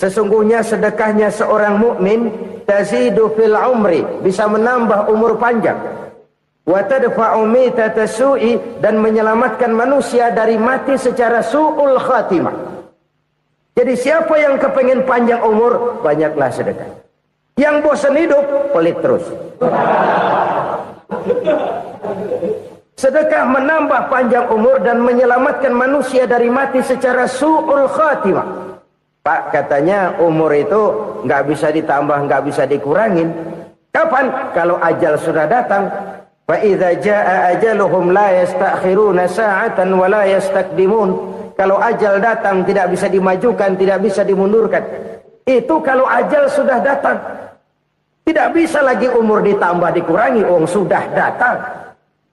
Sesungguhnya sedekahnya seorang mukmin tazidu fil umri, bisa menambah umur panjang. Wa tadfa'u mitata su'i, dan menyelamatkan manusia dari mati secara su'ul khatimah. Jadi siapa yang kepengen panjang umur, banyaklah sedekah. Yang bosan hidup, pelit terus. Sedekah menambah panjang umur dan menyelamatkan manusia dari mati secara su'ul khatimah. Pak, katanya umur itu nggak bisa ditambah, nggak bisa dikurangin. Kapan? Kalau ajal sudah datang. Fa idza jaa ajaluhum la yastakhiruna sa'atan wa la yastaqdimun. Kalau ajal datang tidak bisa dimajukan, tidak bisa dimundurkan. Itu kalau ajal sudah datang. Tidak bisa lagi umur ditambah dikurangi, sudah datang.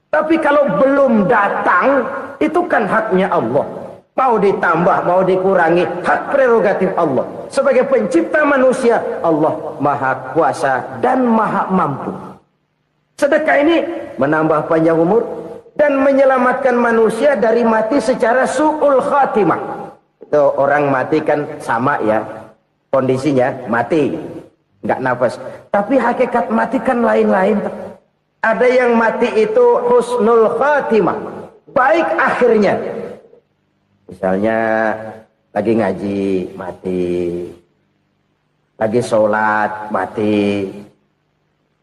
Tapi kalau belum datang, itu kan haknya Allah. Mau ditambah, mau dikurangi, hak prerogatif Allah. Sebagai pencipta manusia, Allah Maha Kuasa dan Maha Mampu. Sedekah ini menambah panjang umur dan menyelamatkan manusia dari mati secara su'ul khatimah. Itu orang mati kan sama ya, kondisinya mati, nggak nafas. Tapi hakikat mati kan lain-lain. Ada yang mati itu husnul khatimah, baik akhirnya. Misalnya lagi ngaji mati, lagi sholat mati,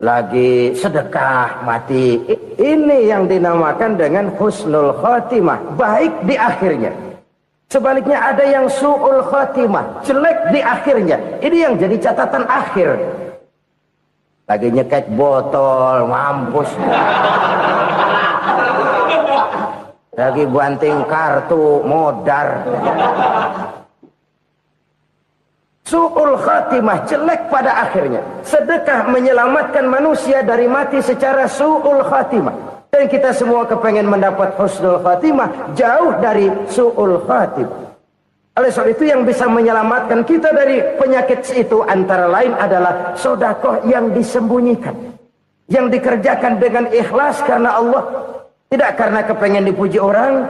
lagi sedekah mati. Ini yang dinamakan dengan husnul khatimah, baik di akhirnya. Sebaliknya ada yang su'ul khatimah, jelek di akhirnya. Ini yang jadi catatan akhir. Lagi nyekek botol, mampus. Lagi banting kartu, modar. Su'ul khatimah, jelek pada akhirnya. Sedekah menyelamatkan manusia dari mati secara su'ul khatimah. Dan kita semua kepengen mendapat husnul khatimah, jauh dari su'ul khatimah. Oleh sebab itu yang bisa menyelamatkan kita dari penyakit itu antara lain adalah sedekah yang disembunyikan. Yang dikerjakan dengan ikhlas karena Allah. Tidak karena kepengen dipuji orang,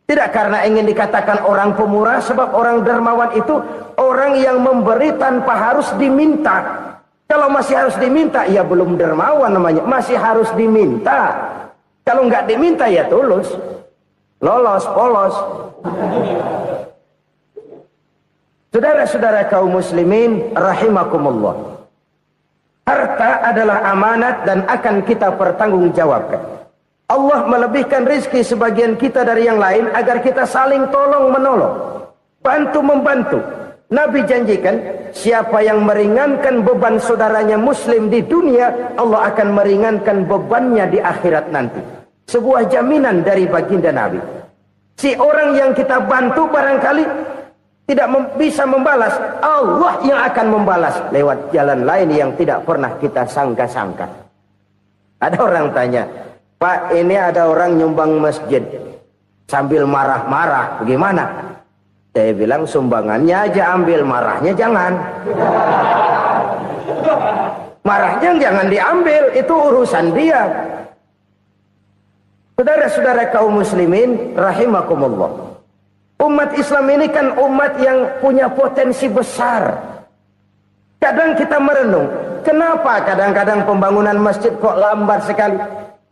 tidak karena ingin dikatakan orang pemurah, sebab orang dermawan itu orang yang memberi tanpa harus diminta. Kalau masih harus diminta, ya belum dermawan namanya, masih harus diminta. Kalau nggak diminta ya tulus, lolos, polos. Saudara-saudara kaum muslimin rahimakumullah. Harta adalah amanat dan akan kita pertanggungjawabkan. Allah melebihkan rizki sebagian kita dari yang lain agar kita saling tolong menolong, bantu membantu. Nabi janjikan siapa yang meringankan beban saudaranya muslim di dunia, Allah akan meringankan bebannya di akhirat nanti. Sebuah jaminan dari baginda Nabi. Si orang yang kita bantu barangkali tidak bisa membalas, Allah yang akan membalas lewat jalan lain yang tidak pernah kita sangka-sangka. Ada orang tanya, Pak, ini ada orang nyumbang masjid sambil marah-marah, bagaimana? Saya bilang sumbangannya aja ambil, marahnya jangan. Marahnya jangan diambil, itu urusan dia. Saudara-saudara kaum muslimin rahimakumullah. Umat Islam ini kan umat yang punya potensi besar. Kadang kita merenung, kenapa kadang-kadang pembangunan masjid kok lambat sekali?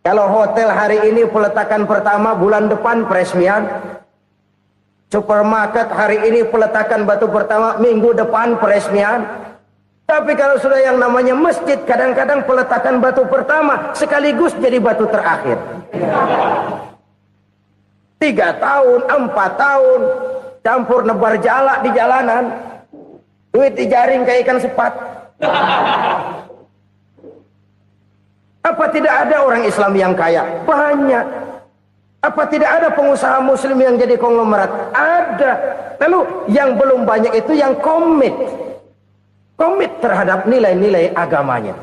Kalau hotel hari ini peletakan pertama, bulan depan peresmian. Supermarket hari ini peletakan batu pertama, minggu depan peresmian. Tapi kalau sudah yang namanya masjid, kadang-kadang peletakan batu pertama sekaligus jadi batu terakhir. 3 tahun, 4 tahun, campur nebar jala di jalanan. Duit dijaring kayak ikan sepat. Apa tidak ada orang Islam yang kaya? Banyak. Apa tidak ada pengusaha muslim yang jadi konglomerat? Ada. Lalu yang belum banyak itu yang komit terhadap nilai-nilai agamanya.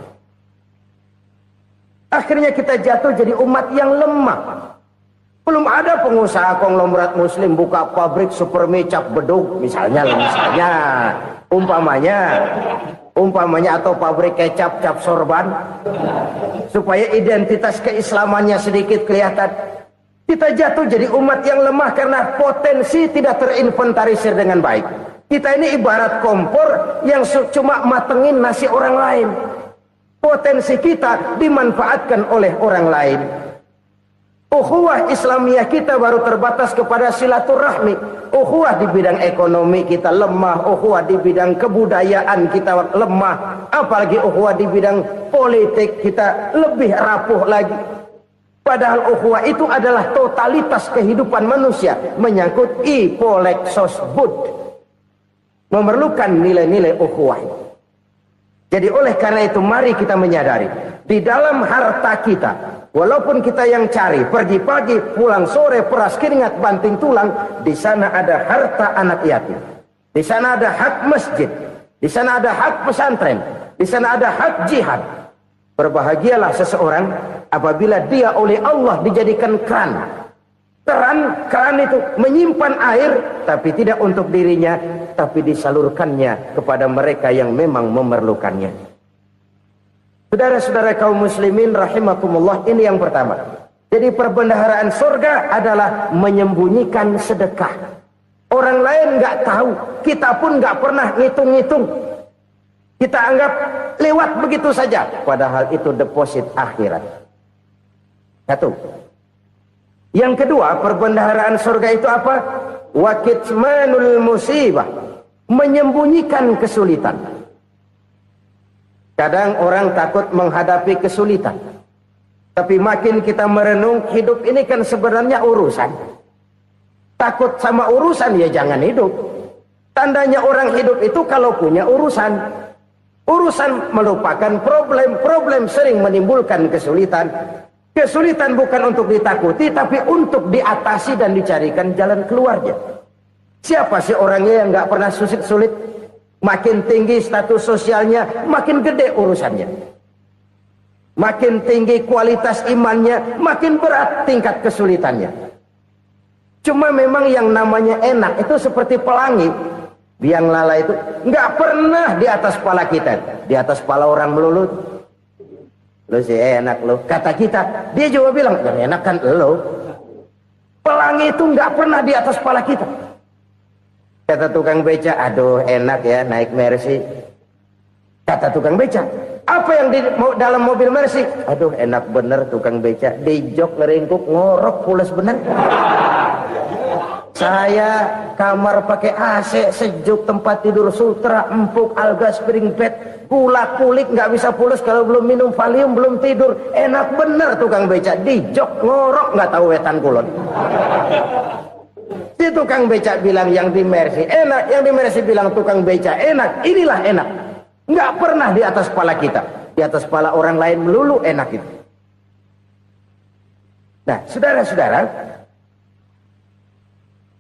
Akhirnya kita jatuh jadi umat yang lemah. Belum ada pengusaha konglomerat muslim buka pabrik super mecap bedug misalnya umpamanya atau pabrik kecap cap sorban supaya identitas keislamannya sedikit kelihatan. Kita jatuh jadi umat yang lemah karena potensi tidak terinventarisir dengan baik. Kita ini ibarat kompor yang cuma matengin nasi orang lain. Potensi kita dimanfaatkan oleh orang lain. Ukhuwah Islamiyah kita baru terbatas kepada silaturahmi. Ukhuwah di bidang ekonomi kita lemah. Ukhuwah di bidang kebudayaan kita lemah. Apalagi ukhuwah di bidang politik kita lebih rapuh lagi. Padahal ukhuwah itu adalah totalitas kehidupan manusia. Menyangkut ipoleksos bud. Memerlukan nilai-nilai ukhuwah. Jadi oleh karena itu mari kita menyadari. Di dalam harta kita, walaupun kita yang cari, pergi pagi, pulang sore, peras keringat, banting tulang, di sana ada harta anak yatim. Di sana ada hak masjid. Di sana ada hak pesantren. Di sana ada hak jihad. Berbahagialah seseorang apabila dia oleh Allah dijadikan keran. Keran itu menyimpan air, tapi tidak untuk dirinya, tapi disalurkannya kepada mereka yang memang memerlukannya. Saudara-saudara kaum muslimin rahimakumullah, ini yang pertama. Jadi perbendaharaan surga adalah menyembunyikan sedekah. Orang lain nggak tahu, kita pun nggak pernah ngitung-ngitung. Kita anggap lewat begitu saja, padahal itu deposit akhirat. Satu. Yang kedua, perbendaharaan surga itu apa? Wa kitmanul musibah, menyembunyikan kesulitan. Kadang orang takut menghadapi kesulitan. Tapi makin kita merenung, hidup ini kan sebenarnya urusan. Takut sama urusan, ya jangan hidup. Tandanya orang hidup itu kalau punya urusan. Urusan melupakan problem. Problem sering menimbulkan kesulitan. Kesulitan bukan untuk ditakuti, tapi untuk diatasi dan dicarikan jalan keluarnya. Siapa sih orangnya yang nggak pernah sulit-sulit? Makin tinggi status sosialnya, makin gede urusannya. Makin tinggi kualitas imannya, makin berat tingkat kesulitannya. Cuma memang yang namanya enak itu seperti pelangi. Biang lala itu nggak pernah di atas kepala kita, di atas kepala orang melulu. Lu sih enak lu, kata kita. Dia juga bilang yang enak kan lu. Pelangi itu nggak pernah di atas kepala kita. Kata tukang beca, aduh enak ya naik Mercy. Kata tukang beca, apa yang di dalam mobil Mercy? Aduh enak bener tukang beca, di jok ngeringkuk ngorok pules bener. Saya kamar pakai AC, sejuk, tempat tidur sutra, empuk, alga, spring bed, gula kulik, nggak bisa pules kalau belum minum Valium, belum tidur. Enak bener tukang beca, di jok ngorok nggak tahu wetan kulon. Si tukang beca bilang yang di Mercy enak, yang di Mercy bilang tukang beca enak. Inilah enak, nggak pernah di atas kepala kita, di atas kepala orang lain melulu enak itu. Nah, saudara-saudara,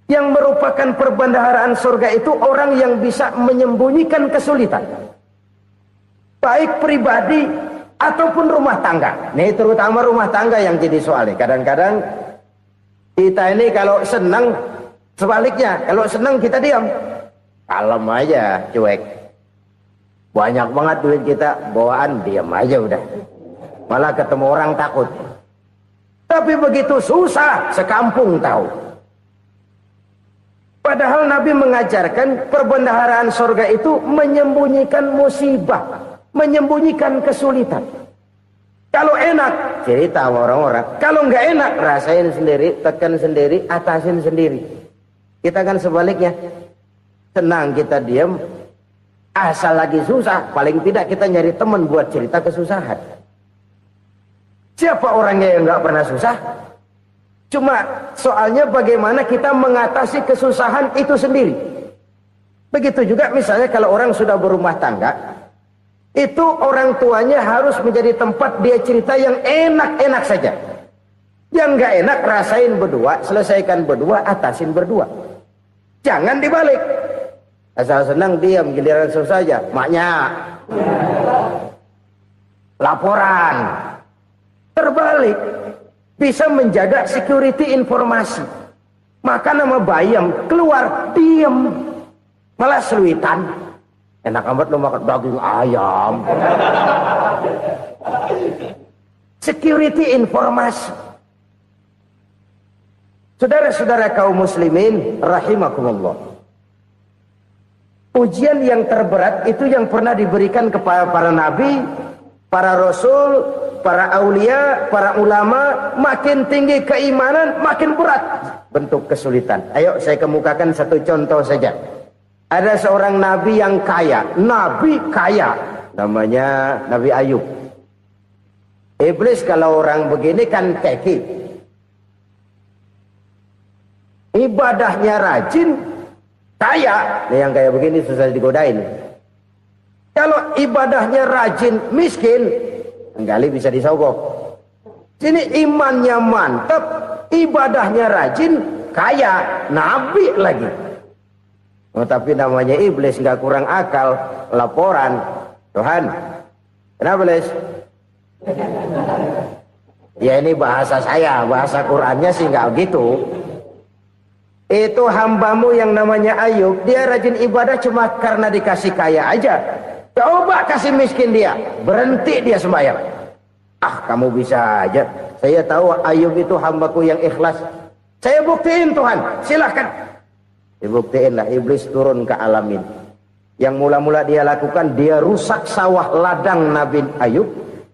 yang merupakan perbendaharaan surga itu orang yang bisa menyembunyikan kesulitan, baik pribadi ataupun rumah tangga. Nih terutama rumah tangga yang jadi soalnya. Kadang-kadang kita ini kalau senang, sebaliknya kalau senang kita diam, kalem aja, cuek. Banyak banget duit kita, bawaan diam aja udah. Malah ketemu orang takut. Tapi begitu susah, sekampung tahu. Padahal Nabi mengajarkan perbendaharaan surga itu menyembunyikan musibah, menyembunyikan kesulitan. Kalau enak, cerita sama orang-orang. Kalau nggak enak, rasain sendiri, tekan sendiri, atasin sendiri. Kita kan sebaliknya. Senang kita diam, asal lagi susah, paling tidak kita nyari teman buat cerita kesusahan. Siapa orangnya yang nggak pernah susah? Cuma soalnya bagaimana kita mengatasi kesusahan itu sendiri. Begitu juga misalnya kalau orang sudah berumah tangga, itu orang tuanya harus menjadi tempat dia cerita yang enak-enak saja. Yang nggak enak rasain berdua, selesaikan berdua, atasin berdua. Jangan dibalik. Asal senang diam, giliran susah saja. Maknya laporan. Terbalik. Bisa menjaga security informasi. Maka nama bayam keluar diam, malah seluitan. Enak amat lo makan daging ayam. Security informasi. Saudara-saudara kaum muslimin rahimakumullah. Ujian yang terberat itu yang pernah diberikan kepada para nabi, para rasul, para aulia, para ulama. Makin tinggi keimanan, makin berat bentuk kesulitan. Ayo saya kemukakan satu contoh saja. Ada seorang nabi yang kaya, nabi kaya, namanya Nabi Ayub. Iblis kalau orang begini kan keki, ibadahnya rajin, kaya. Nah, yang kayak begini susah digodain. Kalau ibadahnya rajin, miskin, kali bisa disogok. Sini imannya mantap, ibadahnya rajin, kaya, nabi lagi. Oh, tapi namanya iblis nggak kurang akal. Laporan, Tuhan, kenapa Les? Ya ini bahasa saya, bahasa Qurannya sih nggak gitu. Itu hambamu yang namanya Ayub, dia rajin ibadah cuma karena dikasih kaya aja. Coba kasih miskin dia, berhenti dia sembahyang. Ah, kamu bisa aja. Saya tahu Ayub itu hambaku yang ikhlas. Saya buktiin Tuhan, silahkan. Dibuktiin lah, iblis turun ke alamin. Yang mula-mula dia lakukan, dia rusak sawah ladang Nabi Ayub.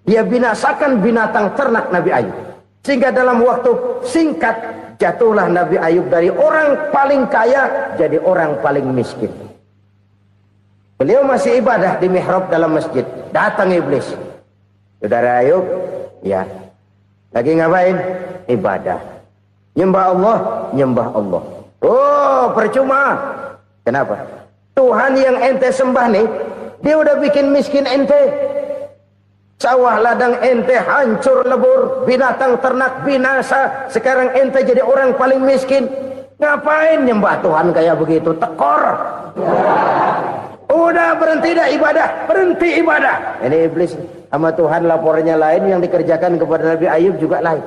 Dia binasakan binatang ternak Nabi Ayub. Sehingga dalam waktu singkat, jatuhlah Nabi Ayub dari orang paling kaya jadi orang paling miskin. Beliau masih ibadah di mihrab dalam masjid. Datang iblis. Saudara Ayub, ya, lagi ngapain? Ibadah. Nyembah Allah, nyembah Allah. Oh, percuma. Kenapa? Tuhan yang ente sembah nih, dia udah bikin miskin ente. Sawah ladang ente hancur lebur, binatang ternak binasa. Sekarang ente jadi orang paling miskin. Ngapain nyembah Tuhan kayak begitu? Tekor. Udah berhenti dah ibadah, berhenti ibadah. Ini iblis sama Tuhan laporannya lain, yang dikerjakan kepada Nabi Ayub juga lain.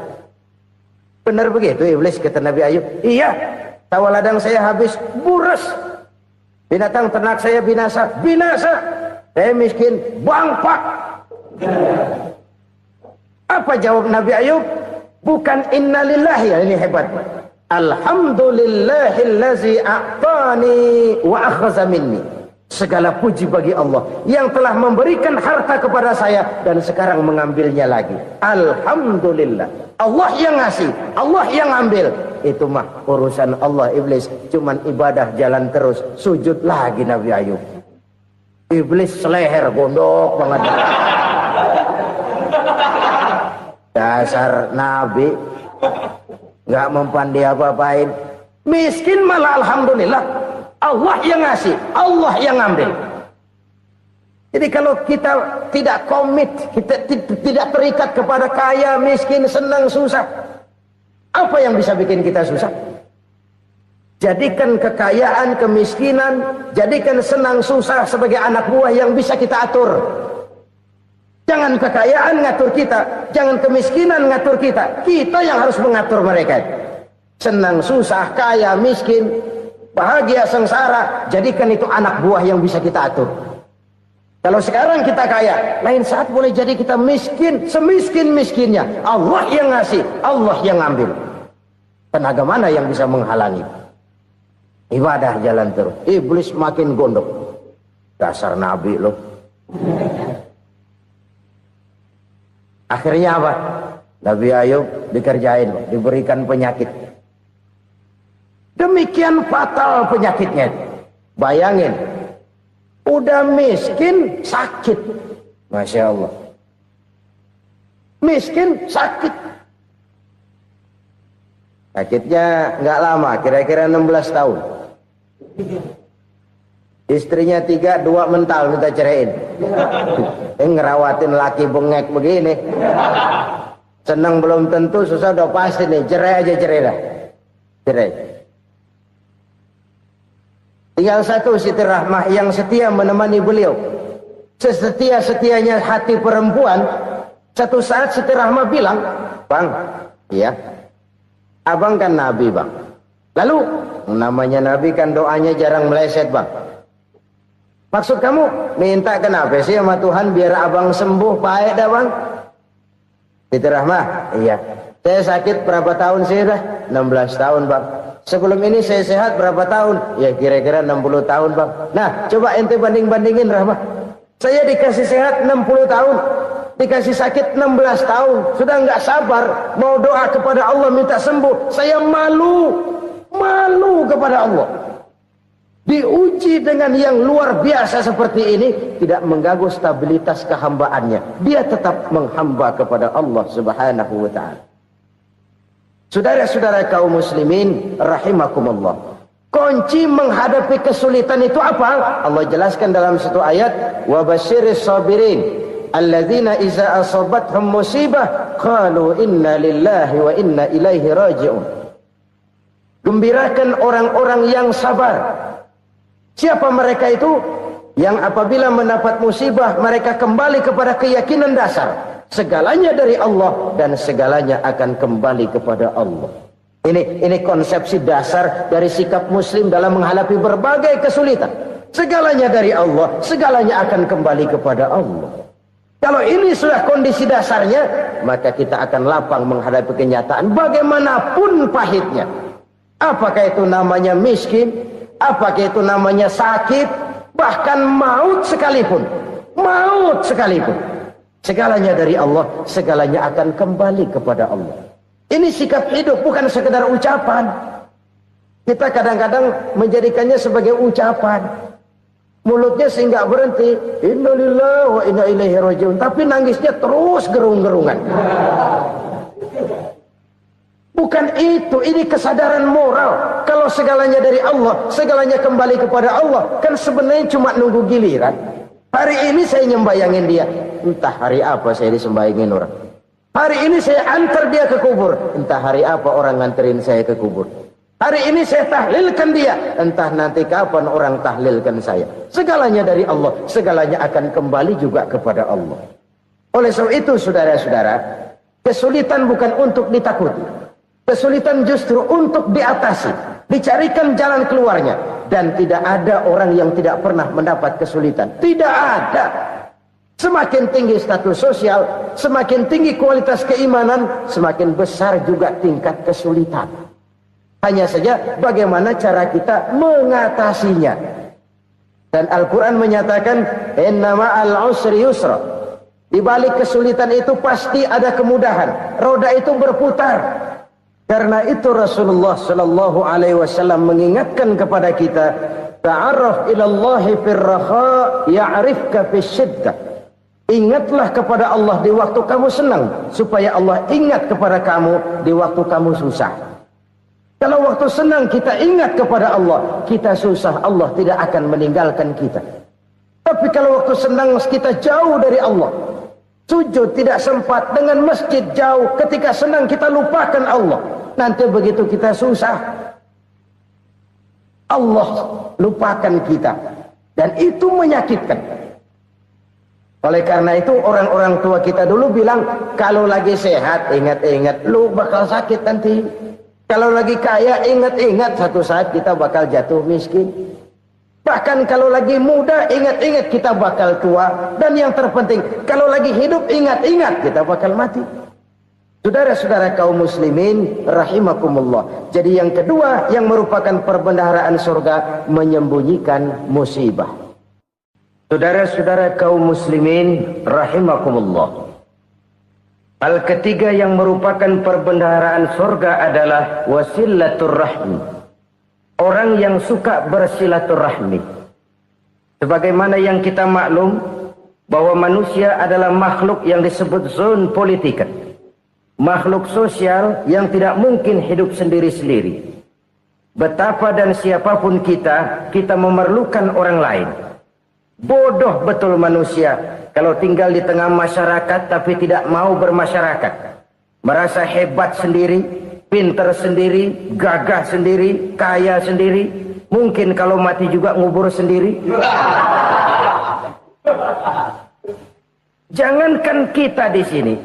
Benar begitu iblis kata Nabi Ayub? Iya. Sawah ladang saya habis, buras. Binatang ternak saya binasa, binasa. Saya miskin, bangpak. Apa jawab Nabi Ayub? Bukan innalillahi, ya ini hebat. Alhamdulillahillazi a'tani wa akhadha minni. Segala puji bagi Allah yang telah memberikan harta kepada saya dan sekarang mengambilnya lagi. Alhamdulillah. Allah yang ngasih, Allah yang ambil. Itu mah urusan Allah. Iblis cuman ibadah jalan terus, sujud lagi Nabi Ayub. Iblis seleher gondok banget. Dasar Nabi nggak mempan dia apa-apain. Miskin malah alhamdulillah. Allah yang ngasih, Allah yang ngambil. Jadi kalau kita tidak komit, kita tidak terikat kepada kaya, miskin, senang, susah, apa yang bisa bikin kita susah? Jadikan kekayaan, kemiskinan, jadikan senang, susah sebagai anak buah yang bisa kita atur. Jangan kekayaan ngatur kita, jangan kemiskinan ngatur kita. Kita yang harus mengatur mereka. Senang, susah, kaya, miskin, bahagia, sengsara, jadikan itu anak buah yang bisa kita atur. Kalau sekarang kita kaya, lain saat boleh jadi kita miskin, semiskin-miskinnya. Allah yang ngasih, Allah yang ngambil. Tenaga mana yang bisa menghalangi? Ibadah jalan terus. Iblis makin gondok. Dasar Nabi loh. Akhirnya apa? Nabi Ayub dikerjain, diberikan penyakit. Demikian fatal penyakitnya. Bayangin, udah miskin sakit. Masya Allah. Miskin sakit. Sakitnya nggak lama, kira-kira 16 tahun. Istrinya 3, 2 mental minta ceraiin. Ngerawatin laki bengek begini. Senang belum tentu, susah udah pasti nih. Cerai aja, cerai dah. Cerai. Tinggal satu Siti Rahmah yang setia menemani beliau. Sesetia-setianya hati perempuan. Satu saat Siti Rahmah bilang, "Bang, iya, abang kan Nabi bang. Lalu, namanya Nabi kan doanya jarang meleset bang. Maksud kamu minta kenapa sih sama Tuhan biar abang sembuh baik dah bang?" Siti Rahmah, iya. Saya sakit berapa tahun sih dah? 16 tahun bang. Sebelum ini saya sehat berapa tahun? Ya kira-kira 60 tahun bang. Nah coba ente banding-bandingin Rahmat. Saya dikasih sehat 60 tahun, dikasih sakit 16 tahun. Sudah nggak sabar mau doa kepada Allah minta sembuh. Saya malu kepada Allah. Diuji dengan yang luar biasa seperti ini, tidak mengganggu stabilitas kehambaannya. Dia tetap menghamba kepada Allah Subhanahu wa ta'ala. Saudara-saudara kaum muslimin rahimakumullah. Kunci menghadapi kesulitan itu apa? Allah jelaskan dalam satu ayat, wa basyiris sabirin alladzina iza asabathum musibah qalu inna lillahi wa inna ilaihi raji'un. Gembirakan orang-orang yang sabar. Siapa mereka itu? Yang apabila mendapat musibah mereka kembali kepada keyakinan dasar segalanya dari Allah dan segalanya akan kembali kepada Allah. Ini konsepsi dasar dari sikap muslim dalam menghadapi berbagai kesulitan. Segalanya dari Allah, segalanya akan kembali kepada Allah. Kalau ini sudah kondisi dasarnya, maka kita akan lapang menghadapi kenyataan bagaimanapun pahitnya. Apakah itu namanya miskin? Apakah itu namanya sakit, bahkan maut sekalipun. Segalanya dari Allah, segalanya akan kembali kepada Allah. Ini sikap hidup, bukan sekedar ucapan. Kita kadang-kadang menjadikannya sebagai ucapan. Mulutnya sehingga berhenti, innalillahi wa inna ilaihi raji'un, tapi nangisnya terus gerung-gerungan. Bukan itu, ini kesadaran moral. Kalau segalanya dari Allah, segalanya kembali kepada Allah, kan sebenarnya cuma nunggu giliran. Hari ini saya nyembayangin dia, entah hari apa saya disembayangin orang. Hari ini saya antar dia ke kubur, entah hari apa orang nganterin saya ke kubur. Hari ini saya tahlilkan dia, entah nanti kapan orang tahlilkan saya. Segalanya dari Allah, segalanya akan kembali juga kepada Allah. Oleh sebab itu saudara-saudara, kesulitan bukan untuk ditakuti. Kesulitan justru untuk diatasi, dicarikan jalan keluarnya. Dan tidak ada orang yang tidak pernah mendapat kesulitan. Tidak ada. Semakin tinggi status sosial, semakin tinggi kualitas keimanan, semakin besar juga tingkat kesulitan. Hanya saja bagaimana cara kita mengatasinya. Dan Al-Quran menyatakan, inna ma'al usri yusra. Di balik kesulitan itu pasti ada kemudahan. Roda itu berputar. Karena itu Rasulullah sallallahu alaihi wasallam mengingatkan kepada kita, ta'arraf ila Allah fir raha ya'rifka fis syiddah. Ingatlah kepada Allah di waktu kamu senang, supaya Allah ingat kepada kamu di waktu kamu susah. Kalau waktu senang kita ingat kepada Allah, kita susah, Allah tidak akan meninggalkan kita. Tapi kalau waktu senang kita jauh dari Allah, sujud tidak sempat, dengan masjid jauh, ketika senang kita lupakan Allah. Nanti begitu kita susah, Allah lupakan kita. Dan itu menyakitkan. Oleh karena itu orang-orang tua kita dulu bilang, kalau lagi sehat ingat-ingat lu bakal sakit nanti. Kalau lagi kaya ingat-ingat satu saat kita bakal jatuh miskin. Bahkan kalau lagi muda ingat-ingat kita bakal tua. Dan yang terpenting, kalau lagi hidup ingat-ingat kita bakal mati. Saudara-saudara kaum muslimin rahimakumullah. Jadi yang kedua yang merupakan perbendaharaan surga, menyembunyikan musibah. Saudara-saudara kaum muslimin rahimakumullah. Hal ketiga yang merupakan perbendaharaan surga adalah wasilatur rahmi. Orang yang suka bersilaturahmi. Sebagaimana yang kita maklum bahwa manusia adalah makhluk yang disebut zon politika. Makhluk sosial yang tidak mungkin hidup sendiri-sendiri. Betapa dan siapapun kita memerlukan orang lain. Bodoh betul manusia kalau tinggal di tengah masyarakat tapi tidak mau bermasyarakat. Merasa hebat sendiri, pinter sendiri, gagah sendiri, kaya sendiri. Mungkin kalau mati juga ngubur sendiri. Jangankan kita di sini.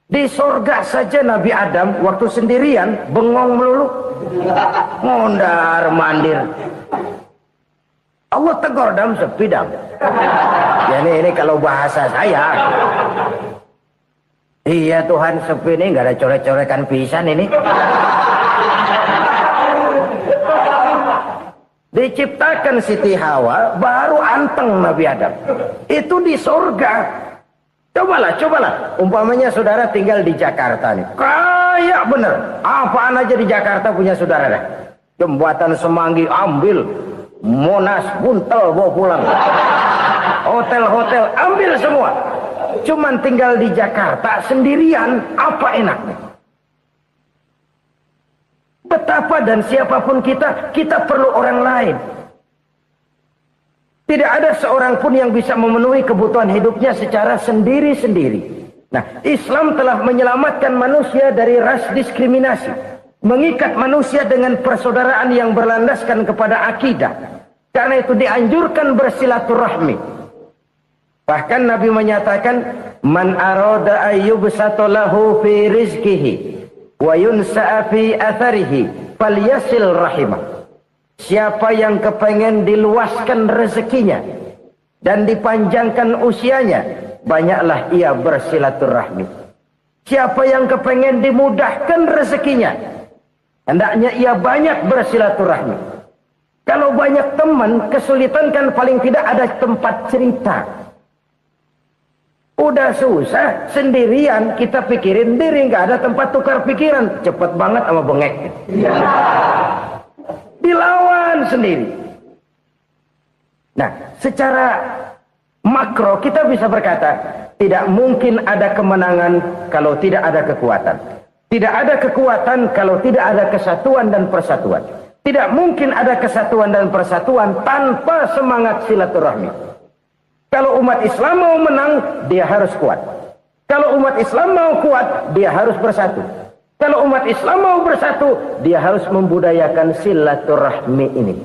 Di sorga saja Nabi Adam waktu sendirian bengong melulu, mondar mandir. Allah tegur dam sepi dam. Ya ini kalau bahasa saya. Iya Tuhan sepi ini nggak ada coret-corekan pisan ini. Diciptakan Siti Hawa, baru anteng Nabi Adam. Itu di surga. Cobalah. Umpamanya saudara tinggal di Jakarta nih. Kayak bener. Apaan aja di Jakarta punya saudara dah. Jembatan Semanggi ambil. Monas, Buntel bawa pulang. Hotel-hotel ambil semua. Cuman tinggal di Jakarta sendirian. Apa enaknya? Betapa dan siapapun kita perlu orang lain. Tidak ada seorang pun yang bisa memenuhi kebutuhan hidupnya secara sendiri-sendiri. Nah, Islam telah menyelamatkan manusia dari ras diskriminasi. Mengikat manusia dengan persaudaraan yang berlandaskan kepada akidah. Karena itu dianjurkan bersilaturahmi. Bahkan Nabi menyatakan, Man arada ayyubsata lahu fi rizkihi wa yunsa'a fi atharihi falyasil rahimah. Siapa yang kepengen diluaskan rezekinya dan dipanjangkan usianya, banyaklah ia bersilaturahmi. Siapa yang kepengen dimudahkan rezekinya, hendaknya ia banyak bersilaturahmi. Kalau banyak teman, kesulitan kan paling tidak ada tempat cerita. Udah susah, sendirian kita pikirin diri, nggak ada tempat tukar pikiran. Cepet banget sama bengek. Dilawan sendiri. Nah, secara makro kita bisa berkata, tidak mungkin ada kemenangan kalau tidak ada kekuatan. Tidak ada kekuatan kalau tidak ada kesatuan dan persatuan. Tidak mungkin ada kesatuan dan persatuan tanpa semangat silaturahmi. Kalau umat Islam mau menang, dia harus kuat. Kalau umat Islam mau kuat, dia harus bersatu. Kalau umat Islam mau bersatu, dia harus membudayakan silaturahmi ini.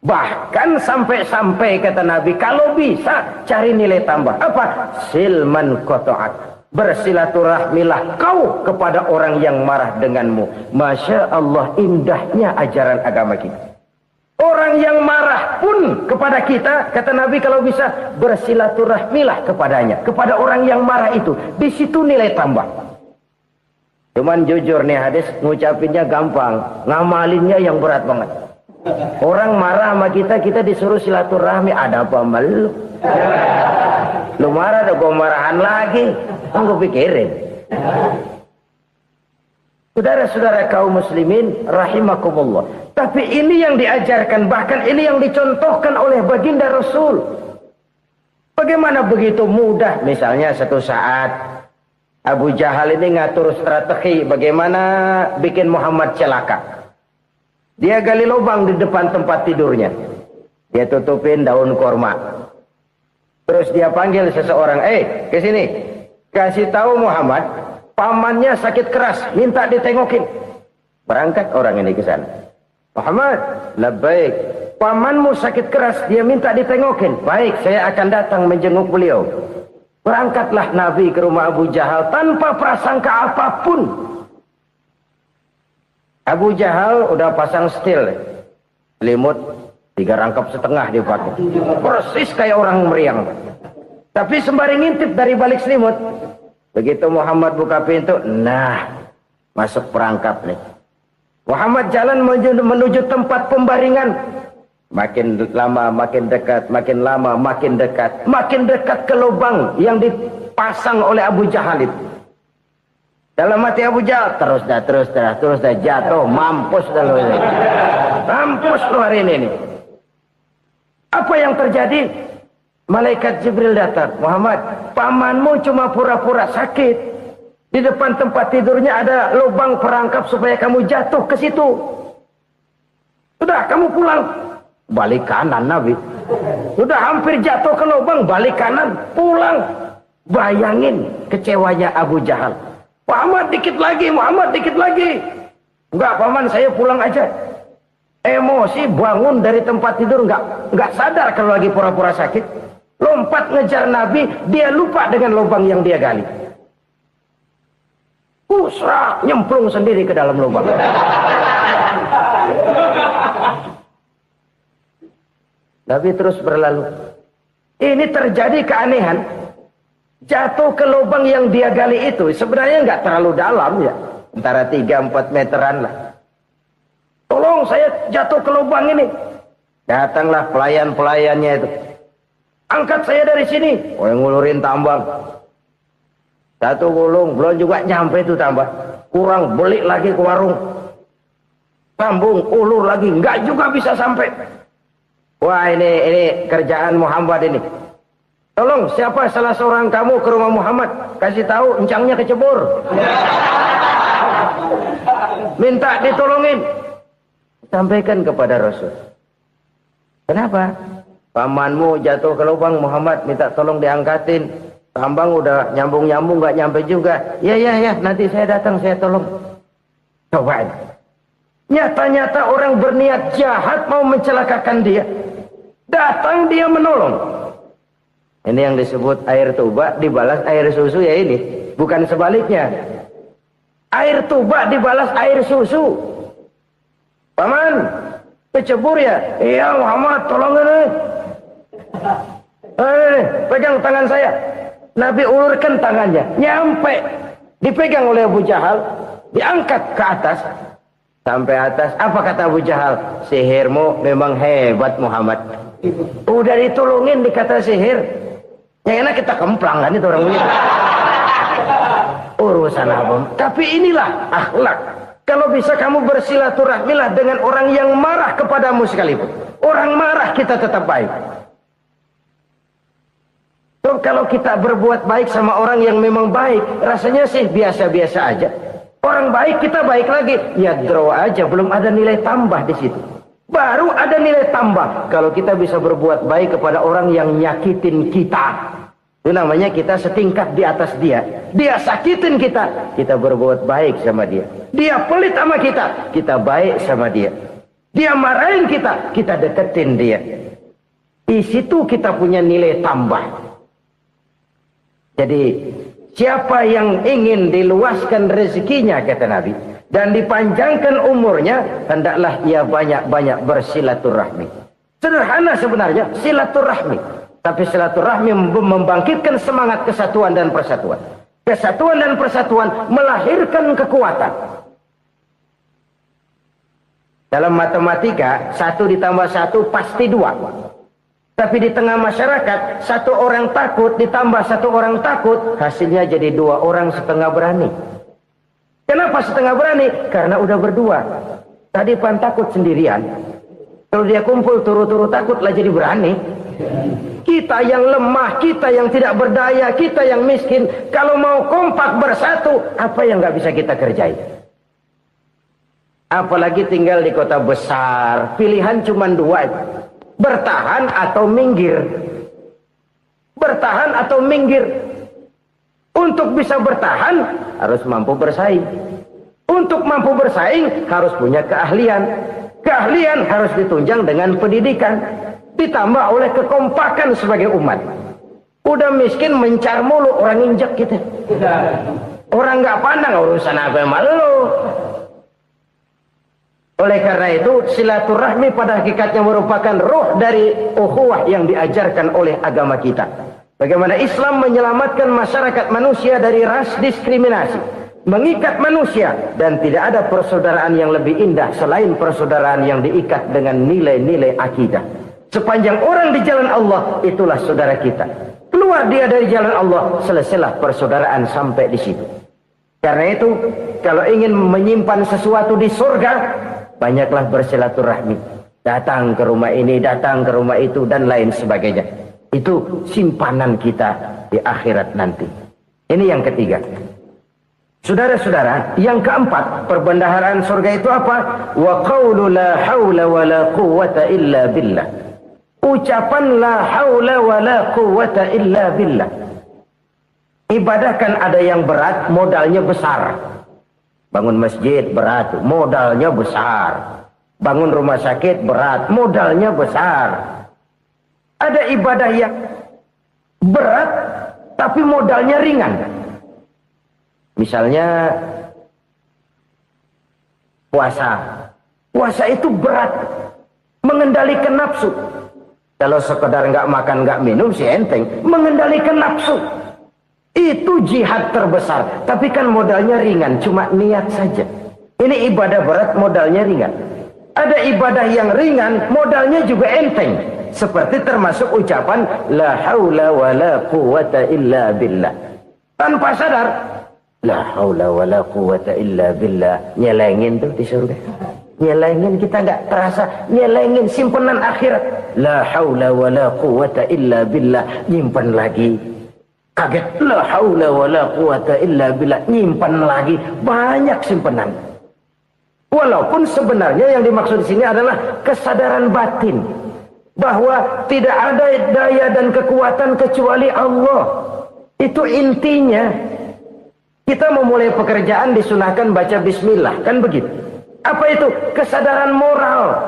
Bahkan sampai-sampai kata Nabi, kalau bisa cari nilai tambah. Apa? Silman qata'ak. Bersilaturahmilah kau kepada orang yang marah denganmu. Masya Allah, indahnya ajaran agama kita. Orang yang marah pun kepada kita, kata Nabi, kalau bisa bersilaturahmilah kepadanya, kepada orang yang marah itu. Di situ nilai tambah. Cuman jujur nih hadis, ngucapinnya gampang, ngamalinnya yang berat banget. Orang marah sama kita disuruh silaturahmi, ada apa malu? Lu marah, ada gua marahan lagi. Tunggu pikirin. Saudara-saudara kaum muslimin rahimakumullah. Tapi ini yang diajarkan, bahkan ini yang dicontohkan oleh baginda Rasul. Bagaimana begitu mudah, misalnya satu saat Abu Jahal ini ngatur strategi bagaimana bikin Muhammad celaka. Dia gali lubang di depan tempat tidurnya. Dia tutupin daun korma. Terus dia panggil seseorang, ke sini. Kasih tahu Muhammad, pamannya sakit keras, minta ditengokin. Berangkat orang ini ke sana. Muhammad, labbaik. Pamanmu sakit keras, dia minta ditengokin. Baik, saya akan datang menjenguk beliau. Berangkatlah Nabi ke rumah Abu Jahal tanpa prasangka apapun. Abu Jahal udah pasang setil, selimut 3 rangkap setengah dipakai, persis kayak orang meriang. Tapi sembari ngintip dari balik selimut, begitu Muhammad buka pintu, nah masuk perangkap nih. Muhammad jalan menuju tempat pembaringan. Makin lama makin dekat, makin lama makin dekat, makin dekat ke lubang yang dipasang oleh Abu Jahal itu. Dalam hati Abu Jahal, terus dah jatuh, mampus dah lo ini. Mampus lo hari ini. Apa yang terjadi? Malaikat Jibril datang. Muhammad, pamanmu cuma pura-pura sakit. Di depan tempat tidurnya ada lubang perangkap supaya kamu jatuh ke situ. Sudah, kamu pulang. Balik kanan Nabi. Sudah hampir jatuh ke lubang, balik kanan, pulang. Bayangin kecewanya Abu Jahal. Muhammad dikit lagi. Enggak paman, saya pulang aja. Emosi bangun dari tempat tidur, enggak sadar kalau lagi pura-pura sakit. Lompat ngejar Nabi, dia lupa dengan lubang yang dia gali. Pusrak, nyemplung sendiri ke dalam lubang. Nabi terus berlalu. Ini terjadi keanehan. Jatuh ke lubang yang dia gali itu sebenarnya nggak terlalu dalam ya, antara 3-4 meteran lah. Tolong saya jatuh ke lubang ini. Datanglah pelayan-pelayannya itu. Angkat saya dari sini. Oh, yang ngulurin tambang. Satu gulung, belum juga nyampe itu tambah. Kurang, beli lagi ke warung. Sambung, ulur lagi, enggak juga bisa sampai. Wah, ini kerjaan Muhammad ini. Tolong, siapa salah seorang kamu ke rumah Muhammad? Kasih tahu, encangnya kecebur. Minta ditolongin. Sampaikan kepada Rasul. Kenapa? Pamanmu jatuh ke lubang, Muhammad minta tolong diangkatin. Tambang udah nyambung-nyambung, nggak nyampe juga. Ya, nanti saya datang, saya tolong. Coba. Nyata-nyata orang berniat jahat mau mencelakakan dia. Datang dia menolong. Ini yang disebut air tuba dibalas air susu ya ini. Bukan sebaliknya. Air tuba dibalas air susu. Paman, kecebur ya? Iya Muhammad, tolong ini. Pegang tangan saya. Nabi ulurkan tangannya. Nyampe. Dipegang oleh Abu Jahal. Diangkat ke atas. Sampai atas, apa kata Abu Jahal? Sihirmu memang hebat Muhammad. Udah ditolongin dikata sihir. Yang enak kita kemplang kan itu orang begitu. Urusan apa? Tapi inilah akhlak. Kalau bisa kamu bersilaturahmilah dengan orang yang marah kepadamu sekalipun. Orang marah kita tetap baik. So, kalau kita berbuat baik sama orang yang memang baik, rasanya sih biasa-biasa aja. Orang baik kita baik lagi, ya draw aja, belum ada nilai tambah di situ. Baru ada nilai tambah kalau kita bisa berbuat baik kepada orang yang nyakitin kita. Itu namanya kita setingkat di atas dia. Dia sakitin kita, kita berbuat baik sama dia. Dia pelit sama kita baik sama dia. Dia marahin kita deketin dia. Di situ kita punya nilai tambah. Jadi siapa yang ingin diluaskan rezekinya kata Nabi dan dipanjangkan umurnya, hendaklah ia banyak-banyak bersilaturahmi. Sederhana sebenarnya silaturahmi, tapi silaturahmi membangkitkan semangat kesatuan dan persatuan. Kesatuan dan persatuan melahirkan kekuatan. Dalam matematika 1 ditambah 1 pasti 2. Tapi di tengah masyarakat, 1 orang takut ditambah 1 orang takut, hasilnya jadi 2 orang setengah berani. Kenapa setengah berani? Karena udah berdua. Tadi pan takut sendirian. Kalau dia kumpul turu-turu takutlah jadi berani. Kita yang lemah, kita yang tidak berdaya, kita yang miskin, kalau mau kompak bersatu, apa yang nggak bisa kita kerjain? Apalagi tinggal di kota besar, pilihan cuma 2. Bertahan atau minggir. Bertahan atau minggir. Untuk bisa bertahan harus mampu bersaing. Untuk mampu bersaing harus punya keahlian. Keahlian harus ditunjang dengan pendidikan, ditambah oleh kekompakan sebagai umat. Udah miskin mencar mulu, orang injak kita. Orang nggak pandang urusan apa yang malu. Oleh karena itu, silaturahmi pada hakikatnya merupakan roh dari ukhuwah yang diajarkan oleh agama kita. Bagaimana Islam menyelamatkan masyarakat manusia dari ras diskriminasi, mengikat manusia, dan tidak ada persaudaraan yang lebih indah selain persaudaraan yang diikat dengan nilai-nilai akidah. Sepanjang orang di jalan Allah, itulah saudara kita. Keluar dia dari jalan Allah, selesailah persaudaraan sampai di situ. Karena itu, kalau ingin menyimpan sesuatu di surga, banyaklah bersilaturahmi. Datang ke rumah ini, datang ke rumah itu, dan lain sebagainya. Itu simpanan kita di akhirat nanti. Ini yang ketiga. Saudara-saudara, yang keempat, perbendaharaan surga itu apa? Wa qawlu la hawla wa la quwwata illa billah. Ucapan la hawla wa la quwwata illa billah. Ibadah kan ada yang berat, modalnya besar. Bangun masjid berat, modalnya besar. Bangun rumah sakit berat, modalnya besar. Ada ibadah yang berat, tapi modalnya ringan. Misalnya puasa. Puasa itu berat, mengendalikan nafsu. Kalau sekedar nggak makan, nggak minum sih enteng. Mengendalikan nafsu. Itu jihad terbesar, tapi kan modalnya ringan, cuma niat saja. Ini ibadah berat, modalnya ringan. Ada ibadah yang ringan, modalnya juga enteng. Seperti termasuk ucapan la haula wala quwata illa billah. Tanpa sadar, la haula wala quwata illa billah. Nyelengin tuh di surga. Nyelengin, kita nggak terasa. Nyelengin simpenan akhirat. La haula wala quwata illa billah. Nyimpan lagi. Kaget, la haula wala quwata illa billah. Nyimpan lagi. Banyak simpenan. Walaupun sebenarnya yang dimaksud di sini adalah kesadaran batin bahwa tidak ada daya dan kekuatan kecuali Allah. Itu intinya. Kita memulai pekerjaan disunahkan baca bismillah, kan begitu? Apa itu? Kesadaran moral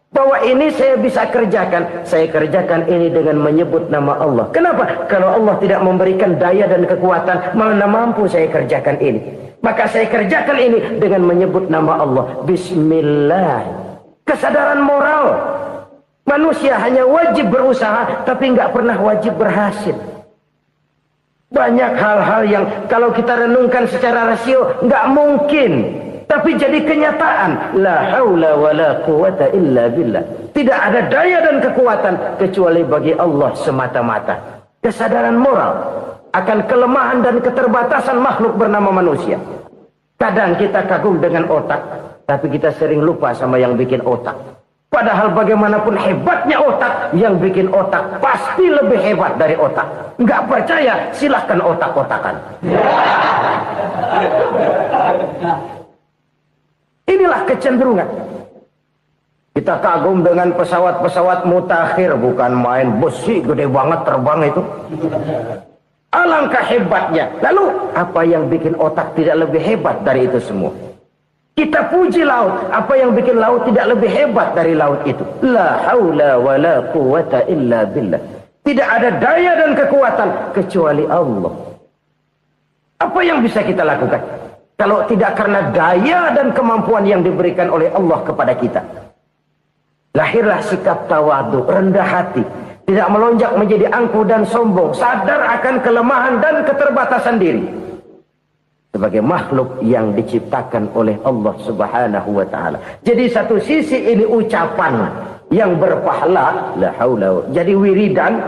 bahwa ini saya bisa kerjakan. Saya kerjakan ini dengan menyebut nama Allah. Kenapa? Kalau Allah tidak memberikan daya dan kekuatan, mana mampu saya kerjakan ini. Maka saya kerjakan ini dengan menyebut nama Allah. Bismillah. Kesadaran moral. Manusia hanya wajib berusaha, tapi nggak pernah wajib berhasil. Banyak hal-hal yang kalau kita renungkan secara rasio, nggak mungkin. Tapi jadi kenyataan. La haula wa la quwata illa billah. Tidak ada daya dan kekuatan kecuali bagi Allah semata-mata. Kesadaran moral akan kelemahan dan keterbatasan makhluk bernama manusia. Kadang kita kagum dengan otak, tapi kita sering lupa sama yang bikin otak. Padahal bagaimanapun hebatnya otak, yang bikin otak pasti lebih hebat dari otak. Nggak percaya, silahkan otak-otakan. Inilah kecenderungan. Kita kagum dengan pesawat-pesawat mutakhir, bukan main, besi gede banget terbang itu. Alangkah hebatnya. Lalu apa yang bikin otak tidak lebih hebat dari itu semua? Kita puji laut. Apa yang bikin laut tidak lebih hebat dari laut itu? La haula wa la quwata illa billah. Tidak ada daya dan kekuatan kecuali Allah. Apa yang bisa kita lakukan kalau tidak karena daya dan kemampuan yang diberikan oleh Allah kepada kita? Lahirlah sikap tawadu, rendah hati. Tidak melonjak menjadi angkuh dan sombong. Sadar akan kelemahan dan keterbatasan diri. Sebagai makhluk yang diciptakan oleh Allah subhanahu wa ta'ala. Jadi satu sisi ini ucapan yang berpahala. La haula. Jadi wiridan.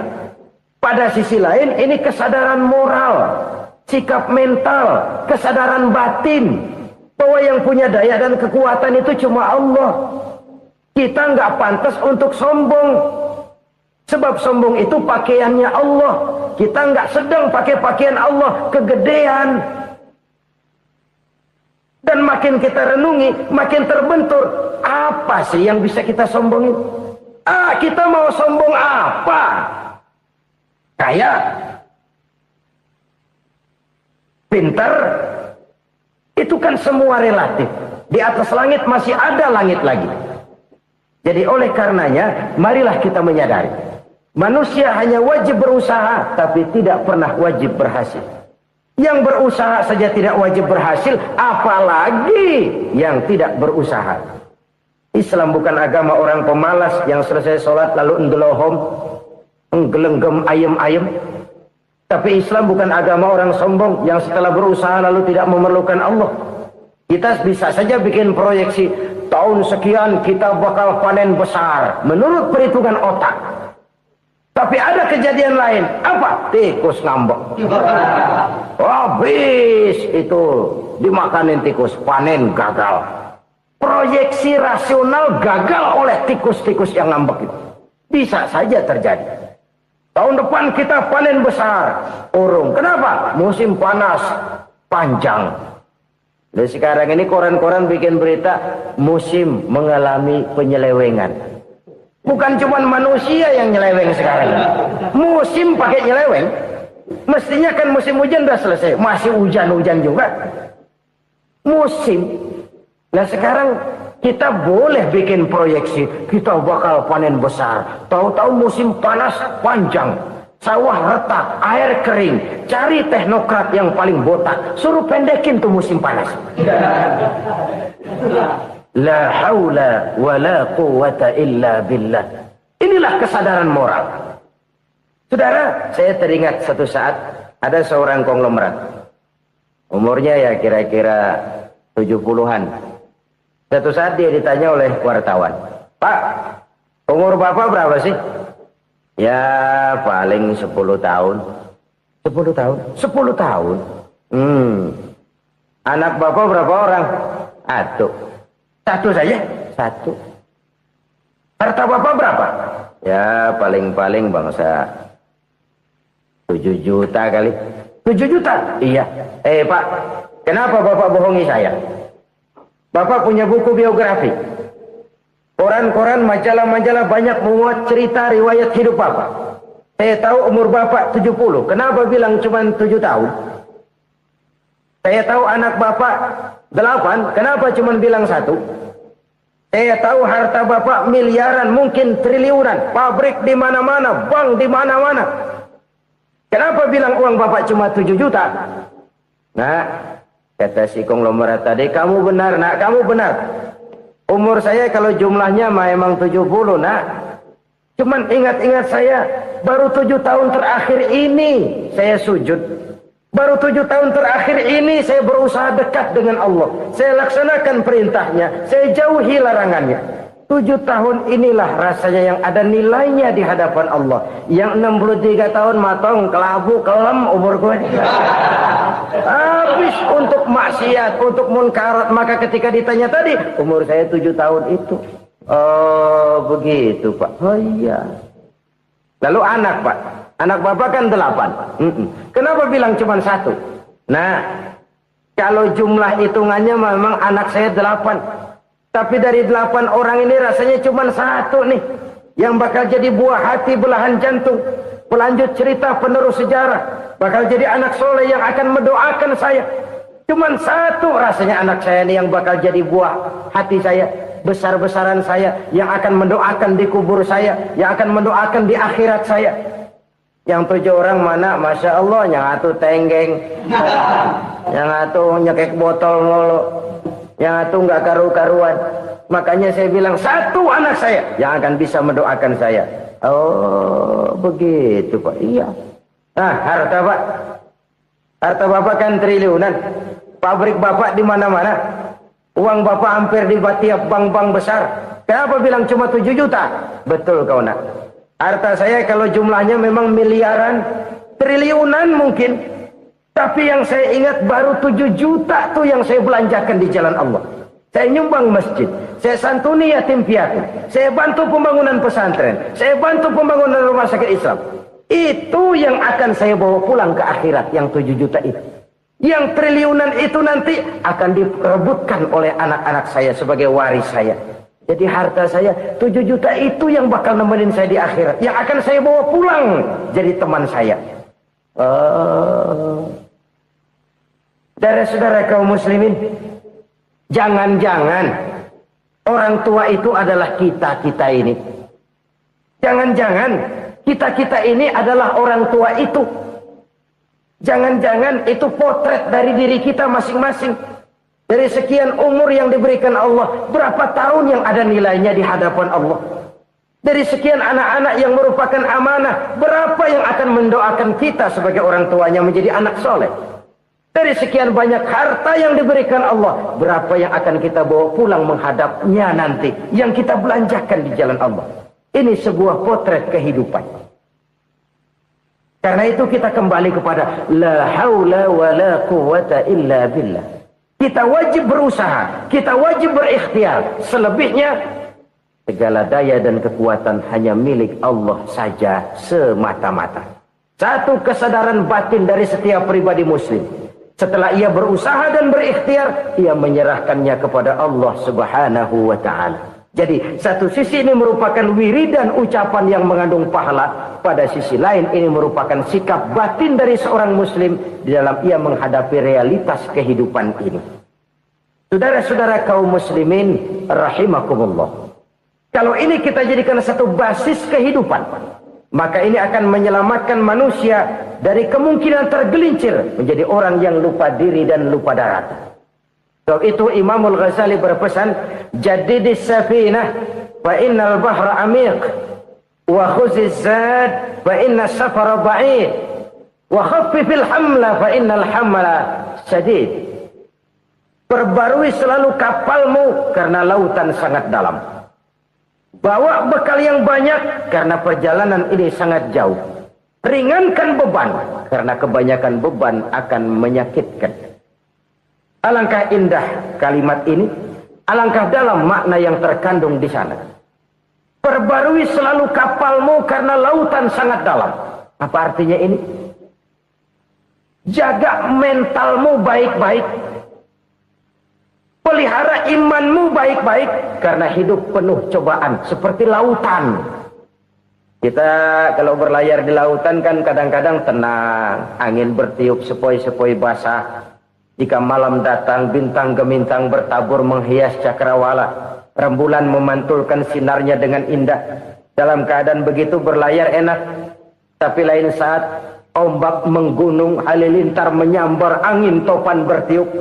Pada sisi lain ini kesadaran moral. Sikap mental. Kesadaran batin. Bahwa yang punya daya dan kekuatan itu cuma Allah. Kita nggak pantas untuk sombong. Sebab sombong itu pakaiannya Allah. Kita nggak sedang pakai pakaian Allah, kegedean. Dan makin kita renungi, makin terbentur. Apa sih yang bisa kita sombongin? Kita mau sombong apa? Kaya? Pintar? Itu kan semua relatif. Di atas langit masih ada langit lagi. Jadi oleh karenanya, marilah kita menyadari. Manusia hanya wajib berusaha, tapi tidak pernah wajib berhasil. Yang berusaha saja tidak wajib berhasil, apalagi yang tidak berusaha. Islam bukan agama orang pemalas yang selesai sholat lalu enggelohom, enggelenggem ayem-ayem. Tapi Islam bukan agama orang sombong yang setelah berusaha lalu tidak memerlukan Allah. Kita bisa saja bikin proyeksi, tahun sekian kita bakal panen besar, menurut perhitungan otak. Tapi ada kejadian lain. Apa? Tikus ngambek. Habis itu dimakanin tikus, panen gagal. Proyeksi rasional gagal oleh tikus-tikus yang ngambek itu. Bisa saja terjadi. Tahun depan kita panen besar. Urung. Kenapa? Musim panas panjang. Dan sekarang ini koran-koran bikin berita musim mengalami penyelewengan. Bukan cuma manusia yang nyeleweng sekarang. Musim pakai nyeleweng. Mestinya kan musim hujan udah selesai. Masih hujan-hujan juga. Musim. Nah sekarang kita boleh bikin proyeksi. Kita bakal panen besar. Tahu-tahu musim panas panjang. Sawah retak, air kering. Cari teknokrat yang paling botak. Suruh pendekin tuh musim panas. La haula wa la quwata illa billah. Inilah kesadaran moral. Saudara, saya teringat satu saat ada seorang konglomerat. Umurnya ya kira-kira 70-an. Satu saat dia ditanya oleh wartawan, "Pak, umur Bapak berapa sih?" "Ya paling 10 tahun." 10 tahun? 10 tahun? Anak Bapak berapa orang? Satu. Satu saja? Satu. Harta Bapak berapa? Ya paling-paling bangsa 7 juta kali. 7 juta? Iya. Pak, kenapa Bapak bohongi saya? Bapak punya buku biografi. Koran-koran, majalah-majalah banyak memuat cerita riwayat hidup Bapak. Saya tahu umur Bapak 70. Kenapa bilang cuma 7 tahun? Saya tahu anak Bapak 8. Kenapa cuma bilang 1? Saya tahu harta Bapak miliaran, mungkin triliunan. Pabrik di mana-mana, bank di mana-mana. Kenapa bilang uang Bapak cuma 7 juta? Nah, kata si konglomerat tadi, "Kamu benar, nak, kamu benar. Umur saya kalau jumlahnya memang 70, nak. Cuman ingat-ingat saya, baru 7 tahun terakhir ini saya sujud. Baru 7 tahun terakhir ini saya berusaha dekat dengan Allah. Saya laksanakan perintahnya, saya jauhi larangannya. 7 tahun inilah rasanya yang ada nilainya di hadapan Allah. Yang 63 tahun matong, kelabu, kelem umur gue. Habis untuk maksiat, untuk munkarat. Maka ketika ditanya tadi, umur saya 7 tahun itu. Oh begitu Pak. Oh iya. Lalu anak Pak. Anak Bapak kan 8. Kenapa bilang cuma 1? Nah, kalau jumlah hitungannya memang anak saya 8. Tapi dari 8 orang ini rasanya cuma 1 nih. Yang bakal jadi buah hati, belahan jantung. Pelanjut cerita, penerus sejarah. Bakal jadi anak soleh yang akan mendoakan saya. Cuma 1 rasanya anak saya ini yang bakal jadi buah hati saya. Besar-besaran saya. Yang akan mendoakan di kubur saya. Yang akan mendoakan di akhirat saya. Yang 7 orang mana? Masya Allah, yang atuh tenggeng. Yang atuh nyekek botol mulu. Yang atuh nggak karu-karuan. Makanya saya bilang 1 anak saya yang akan bisa mendoakan saya. Oh begitu Pak. Iya. Nah harta Pak. Harta Bapak kan triliunan. Pabrik Bapak di mana-mana. Uang Bapak hampir di tiap bank-bank besar. Kenapa bilang cuma 7 juta? Betul kau nak. Harta saya kalau jumlahnya memang miliaran, triliunan mungkin. Tapi yang saya ingat baru 7 juta tuh yang saya belanjakan di jalan Allah. Saya nyumbang masjid, saya santuni yatim piatu, saya bantu pembangunan pesantren, saya bantu pembangunan rumah sakit Islam. Itu yang akan saya bawa pulang ke akhirat, yang 7 juta itu. Yang triliunan itu nanti akan diperebutkan oleh anak-anak saya sebagai waris saya. Jadi harta saya 7 juta itu yang bakal nemenin saya di akhirat. Yang akan saya bawa pulang jadi teman saya. Saudara-saudara kaum muslimin, jangan-jangan orang tua itu adalah kita-kita ini. Jangan-jangan kita-kita ini adalah orang tua itu. Jangan-jangan itu potret dari diri kita masing-masing. Dari sekian umur yang diberikan Allah, berapa tahun yang ada nilainya di hadapan Allah? Dari sekian anak-anak yang merupakan amanah, berapa yang akan mendoakan kita sebagai orang tuanya menjadi anak soleh? Dari sekian banyak harta yang diberikan Allah, berapa yang akan kita bawa pulang menghadapnya nanti, yang kita belanjakan di jalan Allah? Ini sebuah potret kehidupan. Karena itu kita kembali kepada la haula wa la quwwata illa billah. Kita wajib berusaha, kita wajib berikhtiar. Selebihnya, segala daya dan kekuatan hanya milik Allah saja semata-mata. Satu kesadaran batin dari setiap pribadi muslim. Setelah ia berusaha dan berikhtiar, ia menyerahkannya kepada Allah Subhanahu wa ta'ala. Jadi, satu sisi ini merupakan wiridan ucapan yang mengandung pahala. Pada sisi lain, ini merupakan sikap batin dari seorang muslim di dalam ia menghadapi realitas kehidupan ini. Saudara-saudara kaum muslimin, rahimakumullah. Kalau ini kita jadikan satu basis kehidupan, maka ini akan menyelamatkan manusia dari kemungkinan tergelincir menjadi orang yang lupa diri dan lupa darat. Sebab itu Imamul Ghazali berpesan, jadidis safinah fa innal bahra amiq wa khuziz zad fa inna safara ba'id wa khaffifil hamla fa innal hamla sadid. Perbarui selalu kapalmu karena lautan sangat dalam. Bawa bekal yang banyak karena perjalanan ini sangat jauh. Ringankan beban karena kebanyakan beban akan menyakitkan. Alangkah indah kalimat ini, alangkah dalam makna yang terkandung di sana. Perbarui selalu kapalmu karena lautan sangat dalam. Apa artinya ini? Jaga mentalmu baik-baik. Pelihara imanmu baik-baik karena hidup penuh cobaan seperti lautan. Kita kalau berlayar di lautan kan kadang-kadang tenang, angin bertiup sepoi-sepoi basah. Jika malam datang bintang gemintang bertabur menghias cakrawala, rembulan memantulkan sinarnya dengan indah. Dalam keadaan begitu berlayar enak, tapi lain saat ombak menggunung, halilintar menyambar, angin topan bertiup.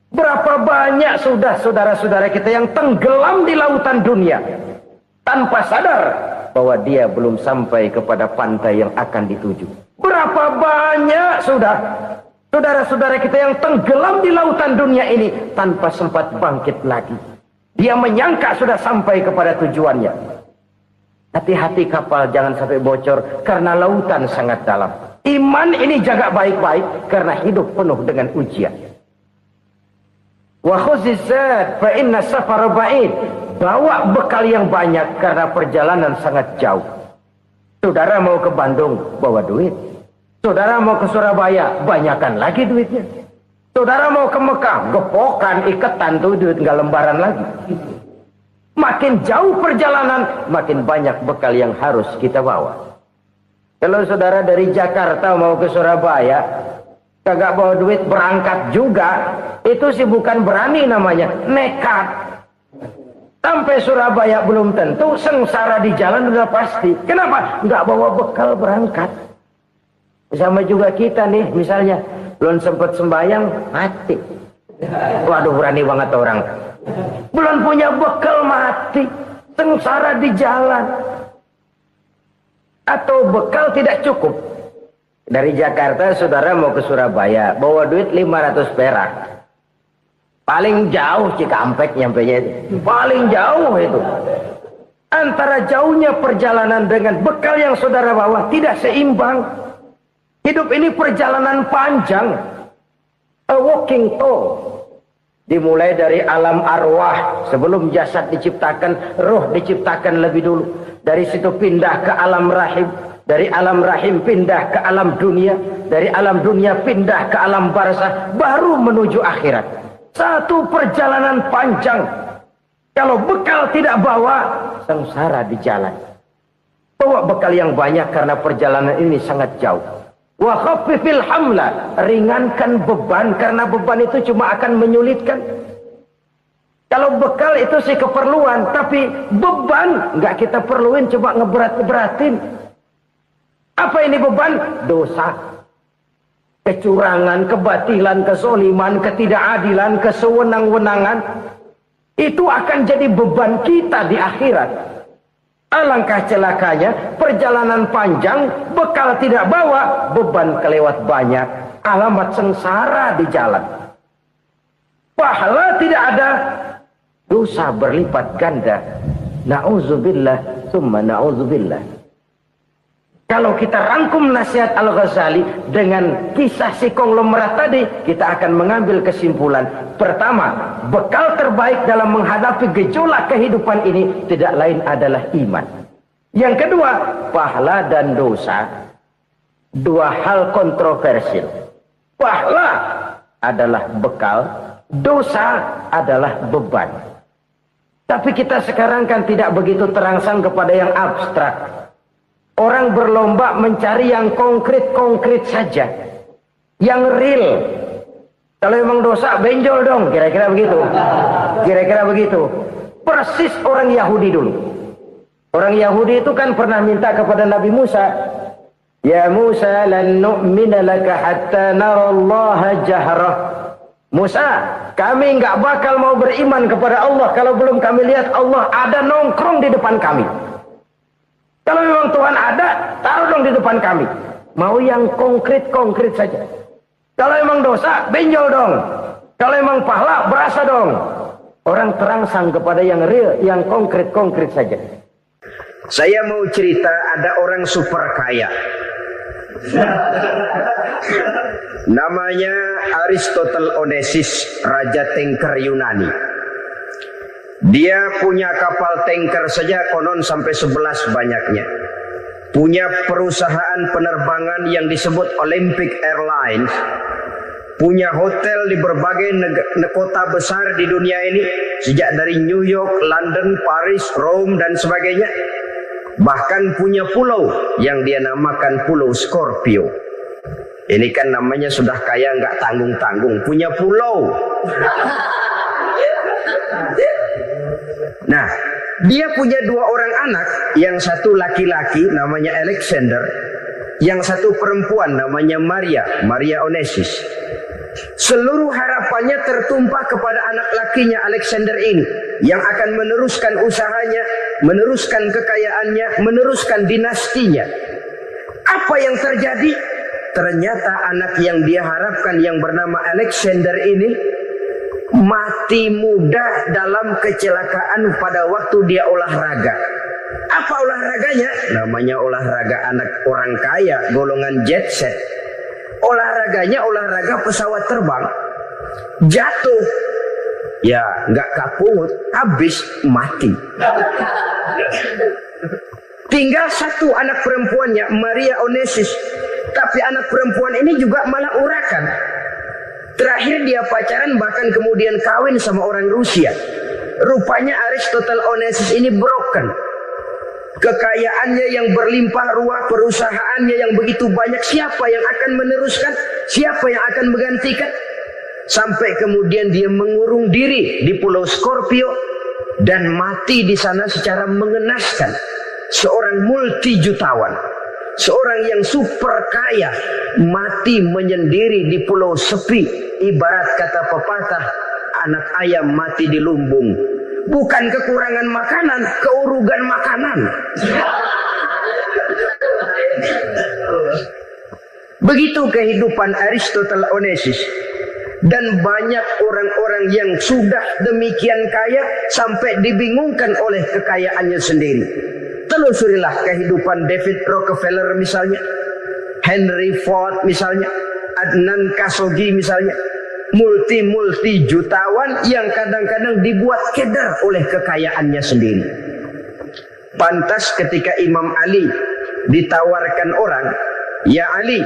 Berapa banyak sudah saudara-saudara kita yang tenggelam di lautan dunia tanpa sadar bahwa dia belum sampai kepada pantai yang akan dituju. Berapa banyak sudah saudara-saudara kita yang tenggelam di lautan dunia ini tanpa sempat bangkit lagi. Dia menyangka sudah sampai kepada tujuannya. Hati-hati kapal jangan sampai bocor karena lautan sangat dalam. Iman ini jaga baik-baik karena hidup penuh dengan ujian. Wa khuzizat fa inna safar ba'id. Bawa bekal yang banyak karena perjalanan sangat jauh. Saudara mau ke Bandung, bawa duit. Saudara mau ke Surabaya, banyakan lagi duitnya. Saudara mau ke Mekah, gepokan, iketan tuh duit nggak lembaran lagi. Makin jauh perjalanan, makin banyak bekal yang harus kita bawa. Kalau saudara dari Jakarta mau ke Surabaya, kagak bawa duit berangkat juga, itu sih bukan berani namanya, nekat. Sampai Surabaya belum tentu, sengsara di jalan udah pasti. Kenapa? Nggak bawa bekal berangkat. Sama juga kita nih, misalnya belum sempat sembahyang, mati. Waduh, berani banget orang. Belum punya bekal, mati. Sengsara di jalan. Atau bekal tidak cukup. Dari Jakarta saudara mau ke Surabaya, bawa duit 500 perak. Paling jauh Cikampek nyampenya itu. Paling jauh itu. Antara jauhnya perjalanan dengan bekal yang saudara bawa tidak seimbang. Hidup ini perjalanan panjang. A walking tour. Dimulai dari alam arwah. Sebelum jasad diciptakan, roh diciptakan lebih dulu. Dari situ pindah ke alam rahim. Dari alam rahim pindah ke alam dunia. Dari alam dunia pindah ke alam barzah. Baru menuju akhirat. Satu perjalanan panjang. Kalau bekal tidak bawa, sengsara di jalan. Bawa bekal yang banyak karena perjalanan ini sangat jauh. Wa khaffifil hamla, ringankan beban karena beban itu cuma akan menyulitkan. Kalau bekal itu sih keperluan, tapi beban nggak kita perluin, cuma ngeberat-beratin. Apa ini beban? Dosa. Kecurangan, kebatilan, kezoliman, ketidakadilan, kesewenang-wenangan. Itu akan jadi beban kita di akhirat. Alangkah celakanya, perjalanan panjang, bekal tidak bawa, beban kelewat banyak. Alamat sengsara di jalan. Pahala tidak ada, dosa berlipat ganda. Na'udzubillah, summa na'udzubillah. Kalau kita rangkum nasihat Al-Ghazali dengan kisah si konglomerat tadi, kita akan mengambil kesimpulan. Pertama, bekal terbaik dalam menghadapi gejolak kehidupan ini tidak lain adalah iman. Yang kedua, pahala dan dosa. Dua hal kontroversial. Pahala adalah bekal, dosa adalah beban. Tapi kita sekarang kan tidak begitu terangsang kepada yang abstrak. Orang berlomba mencari yang konkret-konkret saja. Yang real. Kalau memang dosa, benjol dong. Kira-kira begitu. Kira-kira begitu. Persis orang Yahudi dulu. Orang Yahudi itu kan pernah minta kepada Nabi Musa. Ya Musa, lan nu'mina laka hatta narallaha jahrah. Musa, kami nggak bakal mau beriman kepada Allah kalau belum kami lihat Allah ada nongkrong di depan kami. Kalau memang Tuhan ada, taruh dong di depan kami. Mau yang konkret-konkret saja. Kalau memang dosa, benjol dong. Kalau emang pahala, berasa dong. Orang terangsang kepada yang real, yang konkret-konkret saja. Saya mau cerita, ada orang super kaya. Namanya Aristotle Onesius, Raja Tanker Yunani. Dia punya kapal tanker saja konon sampai 11 banyaknya. Punya perusahaan penerbangan yang disebut Olympic Airlines. Punya hotel di berbagai kota besar di dunia ini. Sejak dari New York, London, Paris, Rome dan sebagainya. Bahkan punya pulau yang dia namakan Pulau Scorpio. Ini kan namanya sudah kaya nggak tanggung-tanggung. Punya pulau. Nah, dia punya 2 orang anak. Yang satu laki-laki namanya Alexander. Yang satu perempuan namanya Maria Onesius. Seluruh harapannya tertumpah kepada anak lakinya Alexander ini, yang akan meneruskan usahanya, meneruskan kekayaannya, meneruskan dinastinya. Apa yang terjadi? Ternyata anak yang dia harapkan yang bernama Alexander ini mati muda dalam kecelakaan pada waktu dia olahraga. Apa olahraganya? Namanya olahraga anak orang kaya, golongan jet set. Olahraganya olahraga pesawat terbang. Jatuh. Ya, nggak kaput, habis mati. Tinggal satu anak perempuannya, Maria Onesius. Tapi anak perempuan ini juga malah urakan. Terakhir dia pacaran, bahkan kemudian kawin sama orang Rusia. Rupanya Aristotle Onesius ini broken. Kekayaannya yang berlimpah ruah, perusahaannya yang begitu banyak, siapa yang akan meneruskan? Siapa yang akan menggantikan? Sampai kemudian dia mengurung diri di Pulau Scorpio dan mati di sana secara mengenaskan. Seorang multi-jutawan, seorang yang super kaya, mati menyendiri di pulau sepi. Ibarat kata pepatah, anak ayam mati di lumbung. Bukan kekurangan makanan, keurugan makanan. Begitu kehidupan Aristotle Onesius. Dan banyak orang-orang yang sudah demikian kaya sampai dibingungkan oleh kekayaannya sendiri. Telusurilah kehidupan David Rockefeller misalnya, Henry Ford misalnya, Adnan Khashoggi misalnya. Multi jutawan yang kadang-kadang dibuat keder oleh kekayaannya sendiri. Pantas ketika Imam Ali ditawarkan orang, "Ya Ali,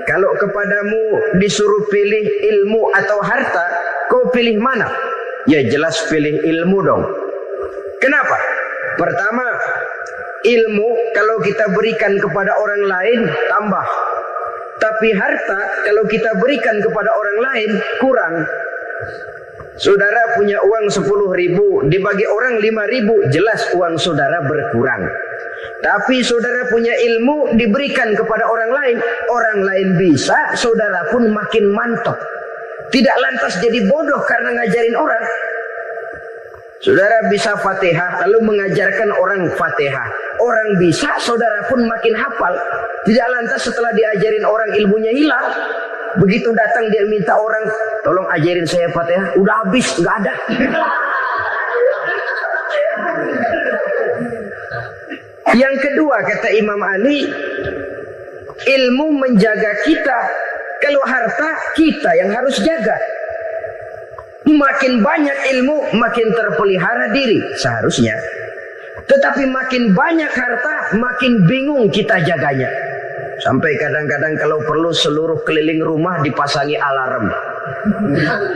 kalau kepadamu disuruh pilih ilmu atau harta, kau pilih mana?" Ya jelas pilih ilmu dong. Kenapa? Pertama, ilmu kalau kita berikan kepada orang lain tambah. Tapi harta kalau kita berikan kepada orang lain kurang. Saudara punya uang 10.000, dibagi orang 5.000, jelas uang saudara berkurang. Tapi saudara punya ilmu diberikan kepada orang lain bisa, saudara pun makin mantap. Tidak lantas jadi bodoh karena ngajarin orang. Saudara bisa Fatihah lalu mengajarkan orang Fatihah. Orang bisa, saudara pun makin hafal. Tidak lantas setelah diajarin orang ilmunya hilang. Begitu datang dia minta orang, "Tolong ajarin saya Fatihah." Udah habis, nggak ada. Yang kedua kata Imam Ali, ilmu menjaga kita. Kalau harta, kita yang harus jaga. Makin banyak ilmu, makin terpelihara diri seharusnya. Tetapi makin banyak harta, makin bingung kita jaganya. Sampai kadang-kadang kalau perlu seluruh keliling rumah dipasangi alarm.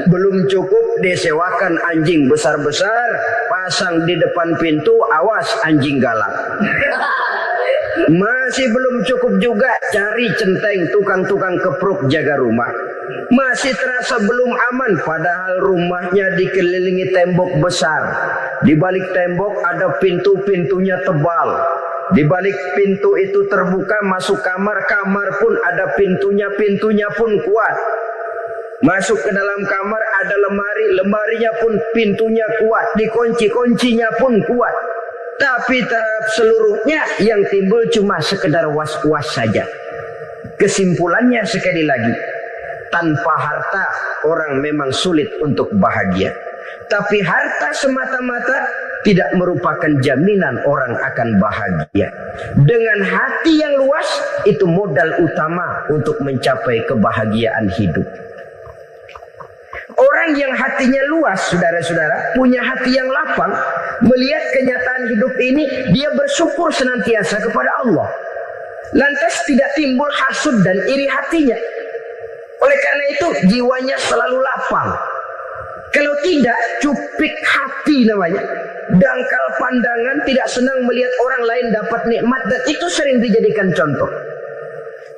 Belum cukup disewakan anjing besar-besar, pasang di depan pintu, awas anjing galak. Masih belum cukup juga, cari centeng tukang-tukang kepruk jaga rumah. Masih terasa belum aman, padahal rumahnya dikelilingi tembok besar. Di balik tembok ada pintu-pintunya tebal. Di balik pintu itu terbuka masuk kamar, kamar pun ada pintunya pun kuat. Masuk ke dalam kamar ada lemari, lemarinya pun pintunya kuat, dikunci, kuncinya pun kuat. Tapi terhadap seluruhnya yang timbul cuma sekedar was-was saja. Kesimpulannya sekali lagi, tanpa harta orang memang sulit untuk bahagia. Tapi harta semata-mata tidak merupakan jaminan orang akan bahagia. Dengan hati yang luas, itu modal utama untuk mencapai kebahagiaan hidup. Orang yang hatinya luas, saudara-saudara, punya hati yang lapang, melihat kenyataan hidup ini, dia bersyukur senantiasa kepada Allah. Lantas tidak timbul hasud dan iri hatinya. Oleh karena itu, jiwanya selalu lapang. Kalau tidak, cupik hati namanya. Dangkal pandangan, tidak senang melihat orang lain dapat nikmat, dan itu sering dijadikan contoh.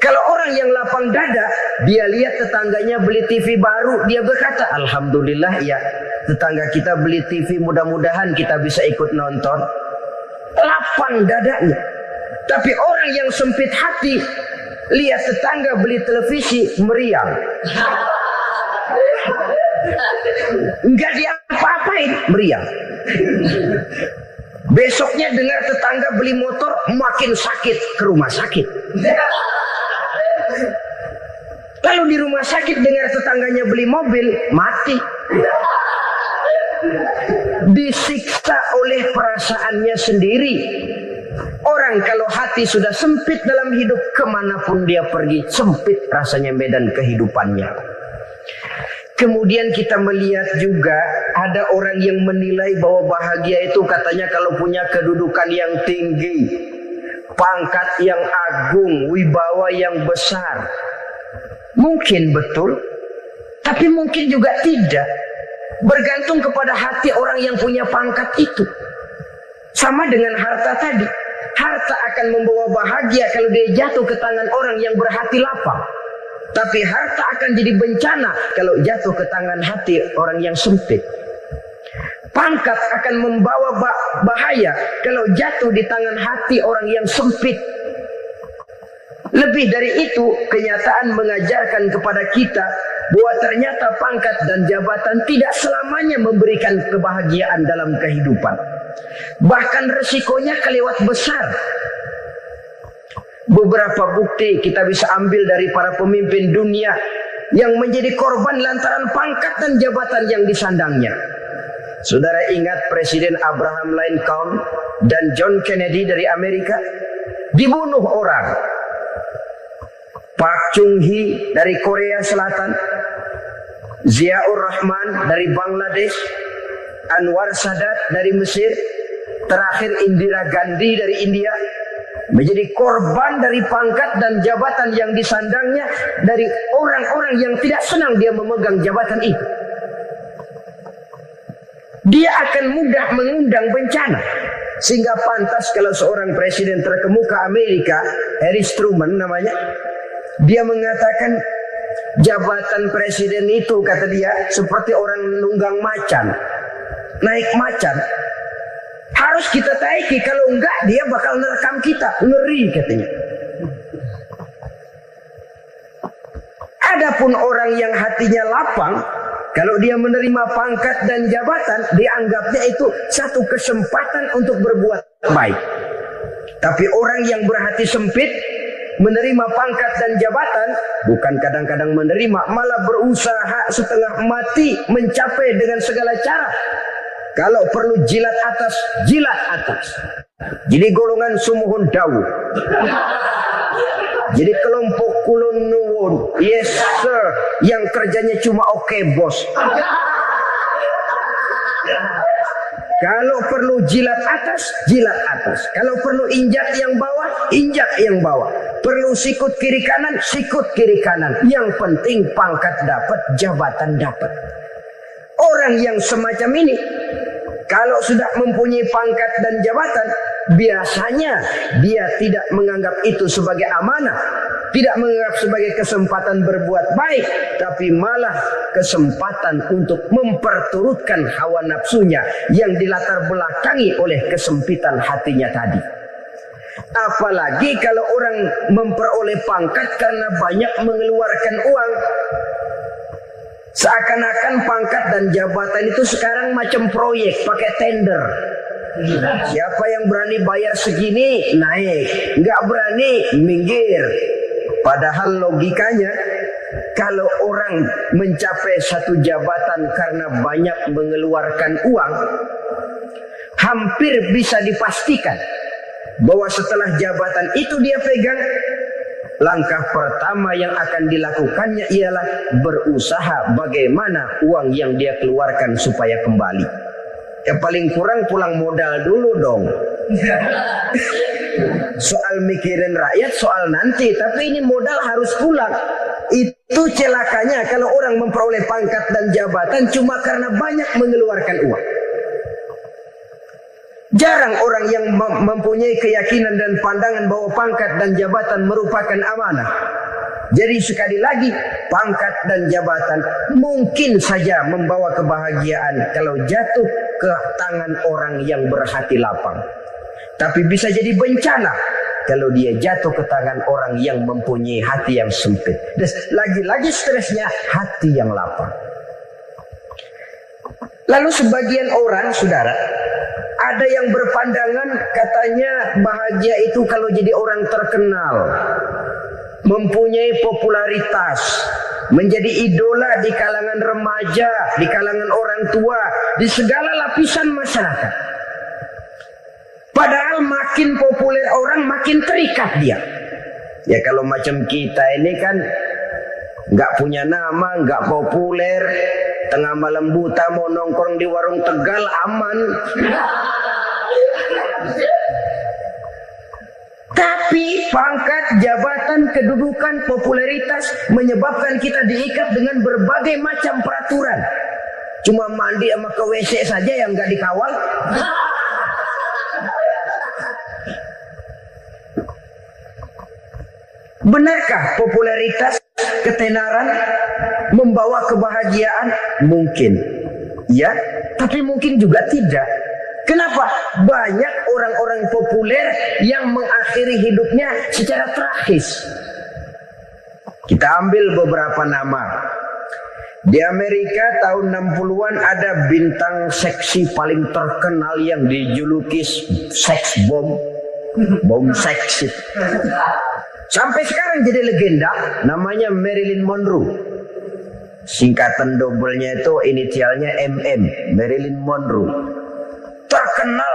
Kalau orang yang lapang dada, dia lihat tetangganya beli TV baru, dia berkata, alhamdulillah ya, tetangga kita beli TV, mudah-mudahan kita bisa ikut nonton. Lapang dadanya. Tapi orang yang sempit hati, lihat tetangga beli televisi, meriang. Enggak diapa-apain, meriang. Besoknya dengar tetangga beli motor, makin sakit, ke rumah sakit. Lalu di rumah sakit dengar tetangganya beli mobil, mati. Disiksa oleh perasaannya sendiri. Orang kalau hati sudah sempit dalam hidup, kemanapun dia pergi, sempit rasanya medan kehidupannya. Kemudian kita melihat juga ada orang yang menilai bahwa bahagia itu katanya kalau punya kedudukan yang tinggi, pangkat yang agung, wibawa yang besar. Mungkin betul, tapi mungkin juga tidak. Bergantung kepada hati orang yang punya pangkat itu. Sama dengan harta tadi. Harta akan membawa bahagia kalau dia jatuh ke tangan orang yang berhati lapang. Tapi harta akan jadi bencana kalau jatuh ke tangan hati orang yang sempit. Pangkat akan membawa bahaya kalau jatuh di tangan hati orang yang sempit. Lebih dari itu, kenyataan mengajarkan kepada kita bahwa ternyata pangkat dan jabatan tidak selamanya memberikan kebahagiaan dalam kehidupan. Bahkan resikonya kelewat besar. Beberapa bukti kita bisa ambil dari para pemimpin dunia yang menjadi korban lantaran pangkat dan jabatan yang disandangnya. Saudara ingat Presiden Abraham Lincoln dan John Kennedy dari Amerika dibunuh orang. Park Chung-hee dari Korea Selatan, Ziaur Rahman dari Bangladesh, Anwar Sadat dari Mesir, terakhir Indira Gandhi dari India, menjadi korban dari pangkat dan jabatan yang disandangnya dari orang-orang yang tidak senang dia memegang jabatan itu. Dia akan mudah mengundang bencana. Sehingga pantas kalau seorang presiden terkemuka Amerika, Harry Truman namanya, dia mengatakan jabatan presiden itu, kata dia, seperti orang nunggang macan, naik macan. Harus kita taiki, kalau enggak dia bakal nerekam kita, ngeri katanya. Adapun orang yang hatinya lapang, kalau dia menerima pangkat dan jabatan, dianggapnya itu satu kesempatan untuk berbuat baik. Tapi orang yang berhati sempit, menerima pangkat dan jabatan, bukan kadang-kadang menerima, malah berusaha setengah mati mencapai dengan segala cara. Kalau perlu jilat atas, jilat atas. Jadi golongan sumuhun dawu. Jadi kelompok kulon nuwun, yes sir, yang kerjanya cuma oke bos. Kalau perlu jilat atas, jilat atas. Kalau perlu injak yang bawah, injak yang bawah. Perlu sikut kiri kanan, sikut kiri kanan. Yang penting pangkat dapat, jabatan dapat. Orang yang semacam ini, kalau sudah mempunyai pangkat dan jabatan, biasanya dia tidak menganggap itu sebagai amanah, tidak menganggap sebagai kesempatan berbuat baik, tapi malah kesempatan untuk memperturutkan hawa nafsunya yang dilatar belakangi oleh kesempitan hatinya tadi. Apalagi kalau orang memperoleh pangkat karena banyak mengeluarkan uang. Seakan-akan pangkat dan jabatan itu sekarang macam proyek, pakai tender. Siapa yang berani bayar segini, naik. Nggak berani, minggir. Padahal logikanya, kalau orang mencapai satu jabatan karena banyak mengeluarkan uang, hampir bisa dipastikan bahwa setelah jabatan itu dia pegang, langkah pertama yang akan dilakukannya ialah berusaha bagaimana uang yang dia keluarkan supaya kembali. Ya paling kurang pulang modal dulu dong. Soal mikirin rakyat soal nanti, tapi ini modal harus pulang. Itu celakanya kalau orang memperoleh pangkat dan jabatan cuma karena banyak mengeluarkan uang. Jarang orang yang mempunyai keyakinan dan pandangan bahwa pangkat dan jabatan merupakan amanah. Jadi sekali lagi, pangkat dan jabatan mungkin saja membawa kebahagiaan kalau jatuh ke tangan orang yang berhati lapang. Tapi bisa jadi bencana kalau dia jatuh ke tangan orang yang mempunyai hati yang sempit. Dan lagi-lagi stresnya hati yang lapang. Lalu sebagian orang, saudara, ada yang berpandangan katanya bahagia itu kalau jadi orang terkenal, mempunyai popularitas, menjadi idola di kalangan remaja, di kalangan orang tua, di segala lapisan masyarakat. Padahal makin populer orang makin terikat dia. Ya kalau macam kita ini kan nggak punya nama, nggak populer, tengah malam buta mau nongkrong di warung Tegal aman. Tapi pangkat, jabatan, kedudukan, popularitas menyebabkan kita diikat dengan berbagai macam peraturan. Cuma mandi sama ke WC saja yang nggak dikawal. Benarkah popularitas, ketenaran membawa kebahagiaan? Mungkin. Ya, tapi mungkin juga tidak. Kenapa? Banyak orang-orang populer yang mengakhiri hidupnya secara tragis. Kita ambil beberapa nama. Di Amerika tahun 60-an ada bintang seksi paling terkenal yang dijuluki sex bomb. Bom seks. Sampai sekarang jadi legenda, namanya Marilyn Monroe. Singkatan dobelnya itu inisialnya MM, Marilyn Monroe. Terkenal,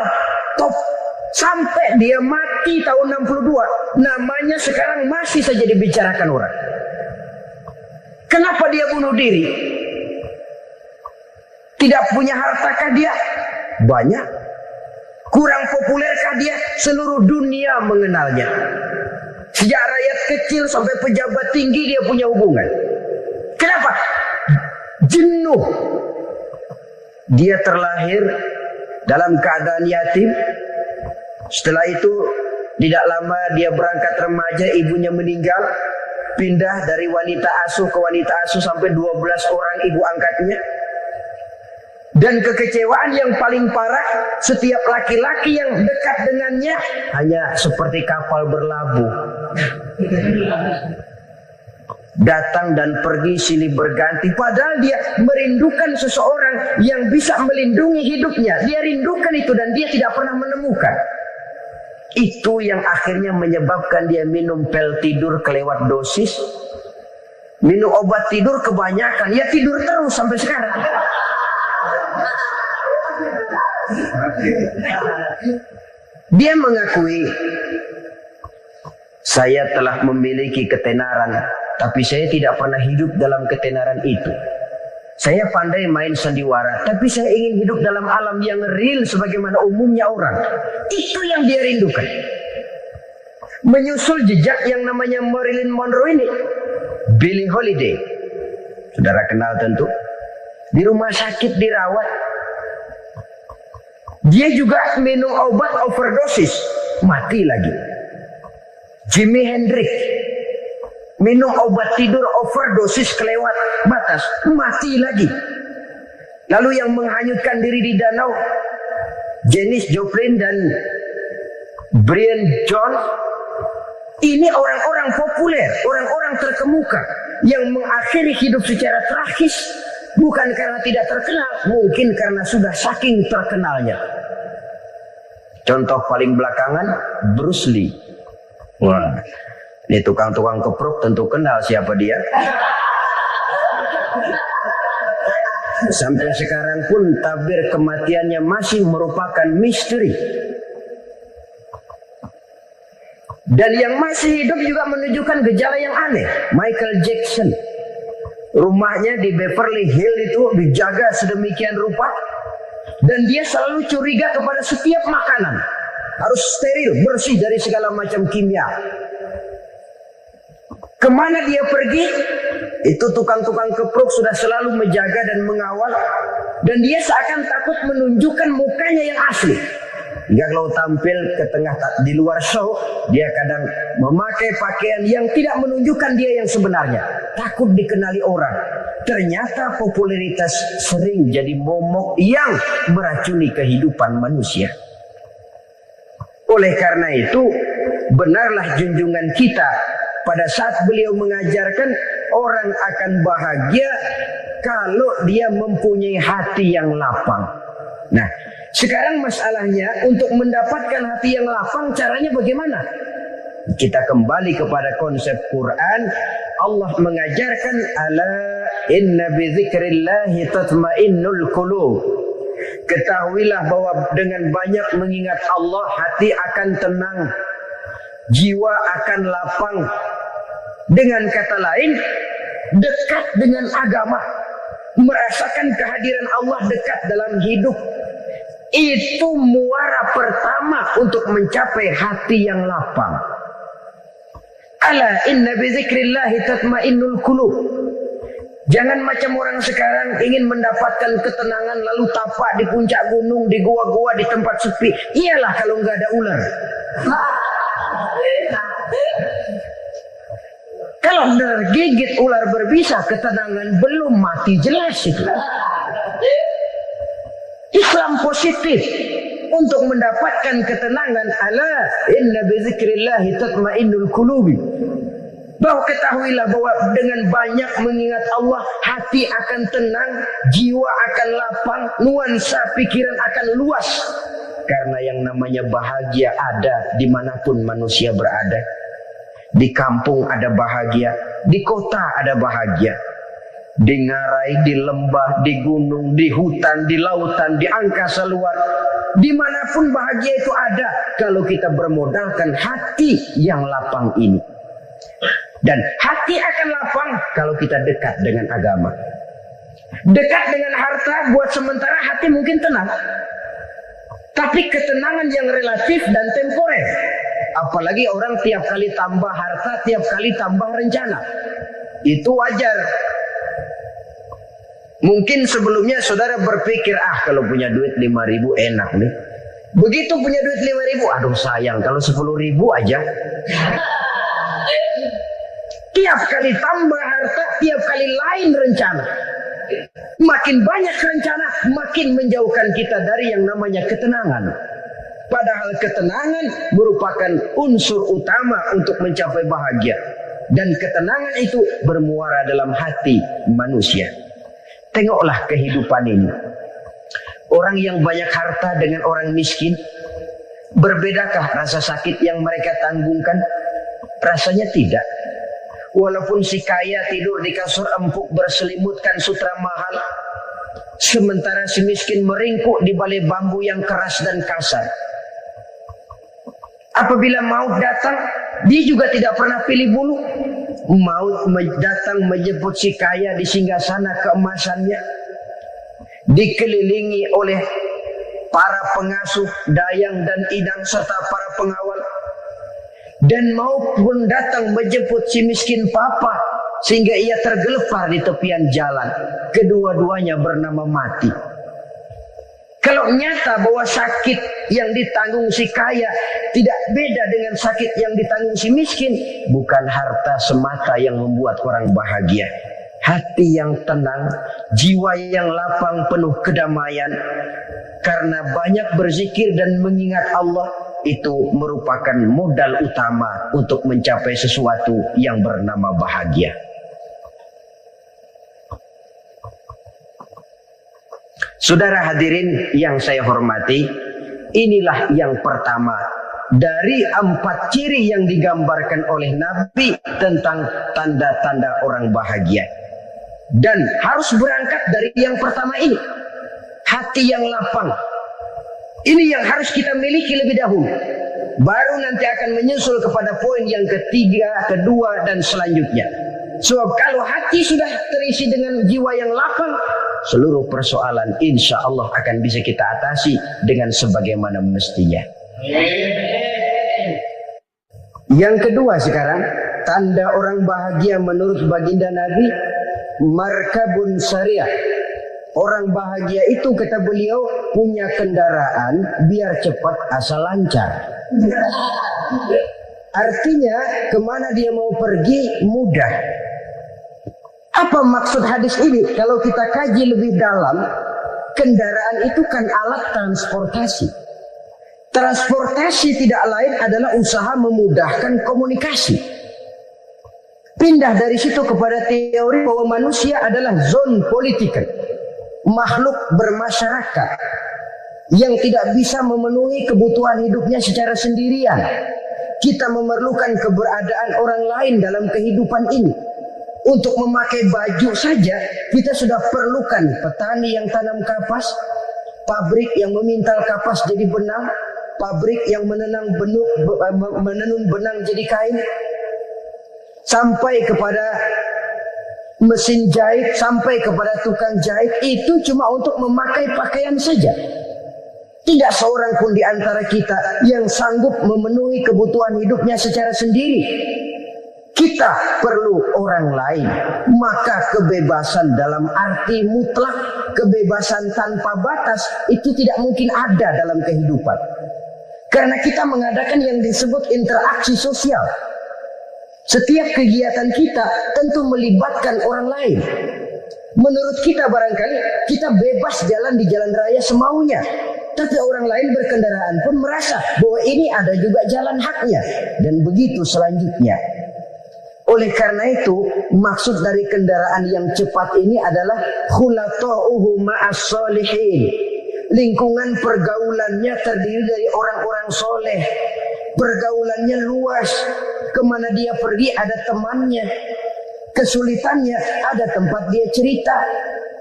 top, sampai dia mati tahun 62. Namanya sekarang masih saja dibicarakan orang. Kenapa dia bunuh diri? Tidak punya hartakah dia? Banyak. Kurang populerkah dia? Seluruh dunia mengenalnya. Sejak rakyat kecil sampai pejabat tinggi dia punya hubungan. Kenapa? Jenuh. Dia terlahir dalam keadaan yatim. Setelah itu tidak lama dia berangkat remaja, ibunya meninggal. Pindah dari wanita asuh ke wanita asuh sampai 12 orang ibu angkatnya. Dan kekecewaan yang paling parah, setiap laki-laki yang dekat dengannya hanya seperti kapal berlabuh. Datang dan pergi silih berganti. Padahal dia merindukan seseorang yang bisa melindungi hidupnya. Dia rindukan itu dan dia tidak pernah menemukan. Itu yang akhirnya menyebabkan dia minum pil tidur kelewat dosis. Minum obat tidur kebanyakan. Ya tidur terus sampai sekarang. Dia mengakui, saya telah memiliki ketenaran, tapi saya tidak pernah hidup dalam ketenaran itu. Saya pandai main sandiwara, tapi saya ingin hidup dalam alam yang real sebagaimana umumnya orang. Itu yang dia rindukan. Menyusul jejak yang namanya Marilyn Monroe ini, Billie Holiday, saudara kenal tentu, di rumah sakit dirawat. Dia juga minum obat overdosis, mati lagi. Jimi Hendrix minum obat tidur overdosis kelewat batas, mati lagi. Lalu yang menghanyutkan diri di danau, Janis Joplin dan Brian Jones. Ini orang-orang populer, orang-orang terkemuka yang mengakhiri hidup secara tragis. Bukan karena tidak terkenal, mungkin karena sudah saking terkenalnya. Contoh paling belakangan, Bruce Lee. Wah, ini tukang-tukang keprok tentu kenal siapa dia. Sampai sekarang pun tabir kematiannya masih merupakan misteri. Dan yang masih hidup juga menunjukkan gejala yang aneh. Michael Jackson, rumahnya di Beverly Hills itu dijaga sedemikian rupa, dan dia selalu curiga kepada setiap makanan harus steril, bersih dari segala macam kimia. Kemana dia pergi, itu tukang-tukang kepruk sudah selalu menjaga dan mengawal, dan dia seakan takut menunjukkan mukanya yang asli. Hingga kalau tampil ke tengah di luar show, dia kadang memakai pakaian yang tidak menunjukkan dia yang sebenarnya. Takut dikenali orang. Ternyata popularitas sering jadi momok yang meracuni kehidupan manusia. Oleh karena itu, benarlah junjungan kita pada saat beliau mengajarkan orang akan bahagia kalau dia mempunyai hati yang lapang. Nah, sekarang masalahnya untuk mendapatkan hati yang lapang, caranya bagaimana? Kita kembali kepada konsep Quran. Allah mengajarkan, ala inna bi dzikrillahi tatmainnul qulub. Ketahuilah bahwa dengan banyak mengingat Allah, hati akan tenang, jiwa akan lapang. Dengan kata lain, dekat dengan agama, merasakan kehadiran Allah dekat dalam hidup, itu muara pertama untuk mencapai hati yang lapang. Ala inna bi dzikrillahi tatmainnul qulub. Jangan macam orang sekarang ingin mendapatkan ketenangan lalu tapak di puncak gunung, di gua-gua, di tempat sepi. Iyalah kalau nggak ada ular. Kalau tergigit ular berbisa, ketenangan belum mati jelas itu. Islam positif untuk mendapatkan ketenangan. Ala inna bi dzikrillahi tatmainnul qulubi. Bahwa ketahuilah bahwa dengan banyak mengingat Allah, hati akan tenang, jiwa akan lapang, nuansa pikiran akan luas. Karena yang namanya bahagia ada dimanapun manusia berada. Di kampung ada bahagia, di kota ada bahagia. Di ngarai, di lembah, di gunung, di hutan, di lautan, di angkasa luar. Dimanapun bahagia itu ada kalau kita bermodalkan hati yang lapang ini. Dan hati akan lapang kalau kita dekat dengan agama. Dekat dengan harta buat sementara hati mungkin tenang. Tapi ketenangan yang relatif dan temporer. Apalagi orang tiap kali tambah harta, tiap kali tambah rencana. Itu wajar. Mungkin sebelumnya saudara berpikir, kalau punya duit 5.000 enak nih. Begitu punya duit 5.000, aduh sayang kalau 10.000 aja. Tiap kali tambah harta, tiap kali lain rencana. Makin banyak rencana, makin menjauhkan kita dari yang namanya ketenangan. Padahal ketenangan merupakan unsur utama untuk mencapai bahagia. Dan ketenangan itu bermuara dalam hati manusia. Tengoklah kehidupan ini. Orang yang banyak harta dengan orang miskin, berbedakah rasa sakit yang mereka tanggungkan? Rasanya tidak. Walaupun si kaya tidur di kasur empuk berselimutkan sutra mahal, sementara si miskin meringkuk di balai bambu yang keras dan kasar. Apabila maut datang, dia juga tidak pernah pilih bulu. Maut datang menjemput si kaya di singgasana keemasannya, dikelilingi oleh para pengasuh, dayang dan idang serta para pengawal. Dan maupun datang menjemput si miskin papa sehingga ia tergelepar di tepian jalan. Kedua-duanya bernama mati. Kalau nyata bahwa sakit yang ditanggung si kaya tidak beda dengan sakit yang ditanggung si miskin, bukan harta semata yang membuat orang bahagia. Hati yang tenang, jiwa yang lapang penuh kedamaian. Karena banyak berzikir dan mengingat Allah, itu merupakan modal utama untuk mencapai sesuatu yang bernama bahagia. Saudara hadirin yang saya hormati, inilah yang pertama dari 4 ciri yang digambarkan oleh Nabi tentang tanda-tanda orang bahagia. Dan harus berangkat dari yang pertama ini, hati yang lapang. Ini yang harus kita miliki lebih dahulu. Baru nanti akan menyusul kepada poin yang ketiga, kedua, dan selanjutnya. Sebab kalau hati sudah terisi dengan jiwa yang lapang, seluruh persoalan insya Allah akan bisa kita atasi dengan sebagaimana mestinya. Yang kedua sekarang, tanda orang bahagia menurut baginda Nabi, markabun syariah. Orang bahagia itu kata beliau punya kendaraan biar cepat asal lancar. Artinya kemana dia mau pergi mudah. Apa maksud hadis ini? Kalau kita kaji lebih dalam, kendaraan itu kan alat transportasi. Transportasi tidak lain adalah usaha memudahkan komunikasi. Pindah dari situ kepada teori bahwa manusia adalah zon political, makhluk bermasyarakat yang tidak bisa memenuhi kebutuhan hidupnya secara sendirian. Kita memerlukan keberadaan orang lain dalam kehidupan ini. Untuk memakai baju saja kita sudah perlukan petani yang tanam kapas, pabrik yang memintal kapas jadi benang, pabrik yang menenun benang jadi kain, sampai kepada mesin jahit, sampai kepada tukang jahit. Itu cuma untuk memakai pakaian saja. Tidak seorang pun di antara kita yang sanggup memenuhi kebutuhan hidupnya secara sendiri. Kita perlu orang lain. Maka kebebasan dalam arti mutlak, kebebasan tanpa batas, itu tidak mungkin ada dalam kehidupan. Karena kita mengadakan yang disebut interaksi sosial. Setiap kegiatan kita tentu melibatkan orang lain. Menurut kita barangkali kita bebas jalan di jalan raya semaunya. Tapi orang lain berkendaraan pun merasa bahwa ini ada juga jalan haknya. Dan begitu selanjutnya. Oleh karena itu, maksud dari kendaraan yang cepat ini adalah khulata'uhu ma'as solihin. Lingkungan pergaulannya terdiri dari orang-orang soleh. Pergaulannya luas. Kemana dia pergi ada temannya. Kesulitannya ada tempat dia cerita.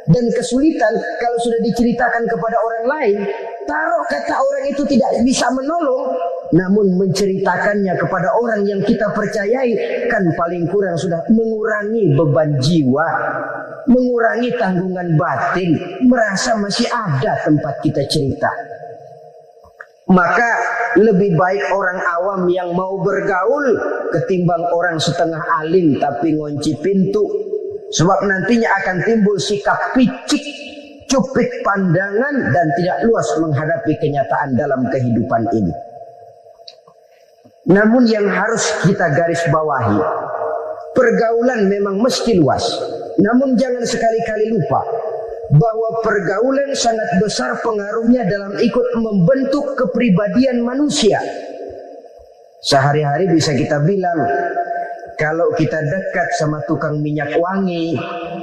Dan kesulitan kalau sudah diceritakan kepada orang lain, taruh kata orang itu tidak bisa menolong, namun menceritakannya kepada orang yang kita percayai, kan paling kurang sudah mengurangi beban jiwa, mengurangi tanggungan batin, merasa masih ada tempat kita cerita. Maka lebih baik orang awam yang mau bergaul ketimbang orang setengah alim tapi ngunci pintu. Sebab nantinya akan timbul sikap picik, cupik pandangan, dan tidak luas menghadapi kenyataan dalam kehidupan ini. Namun yang harus kita garis bawahi, pergaulan memang mesti luas. Namun jangan sekali-kali lupa bahwa pergaulan sangat besar pengaruhnya dalam ikut membentuk kepribadian manusia. Sehari-hari bisa kita bilang, kalau kita dekat sama tukang minyak wangi,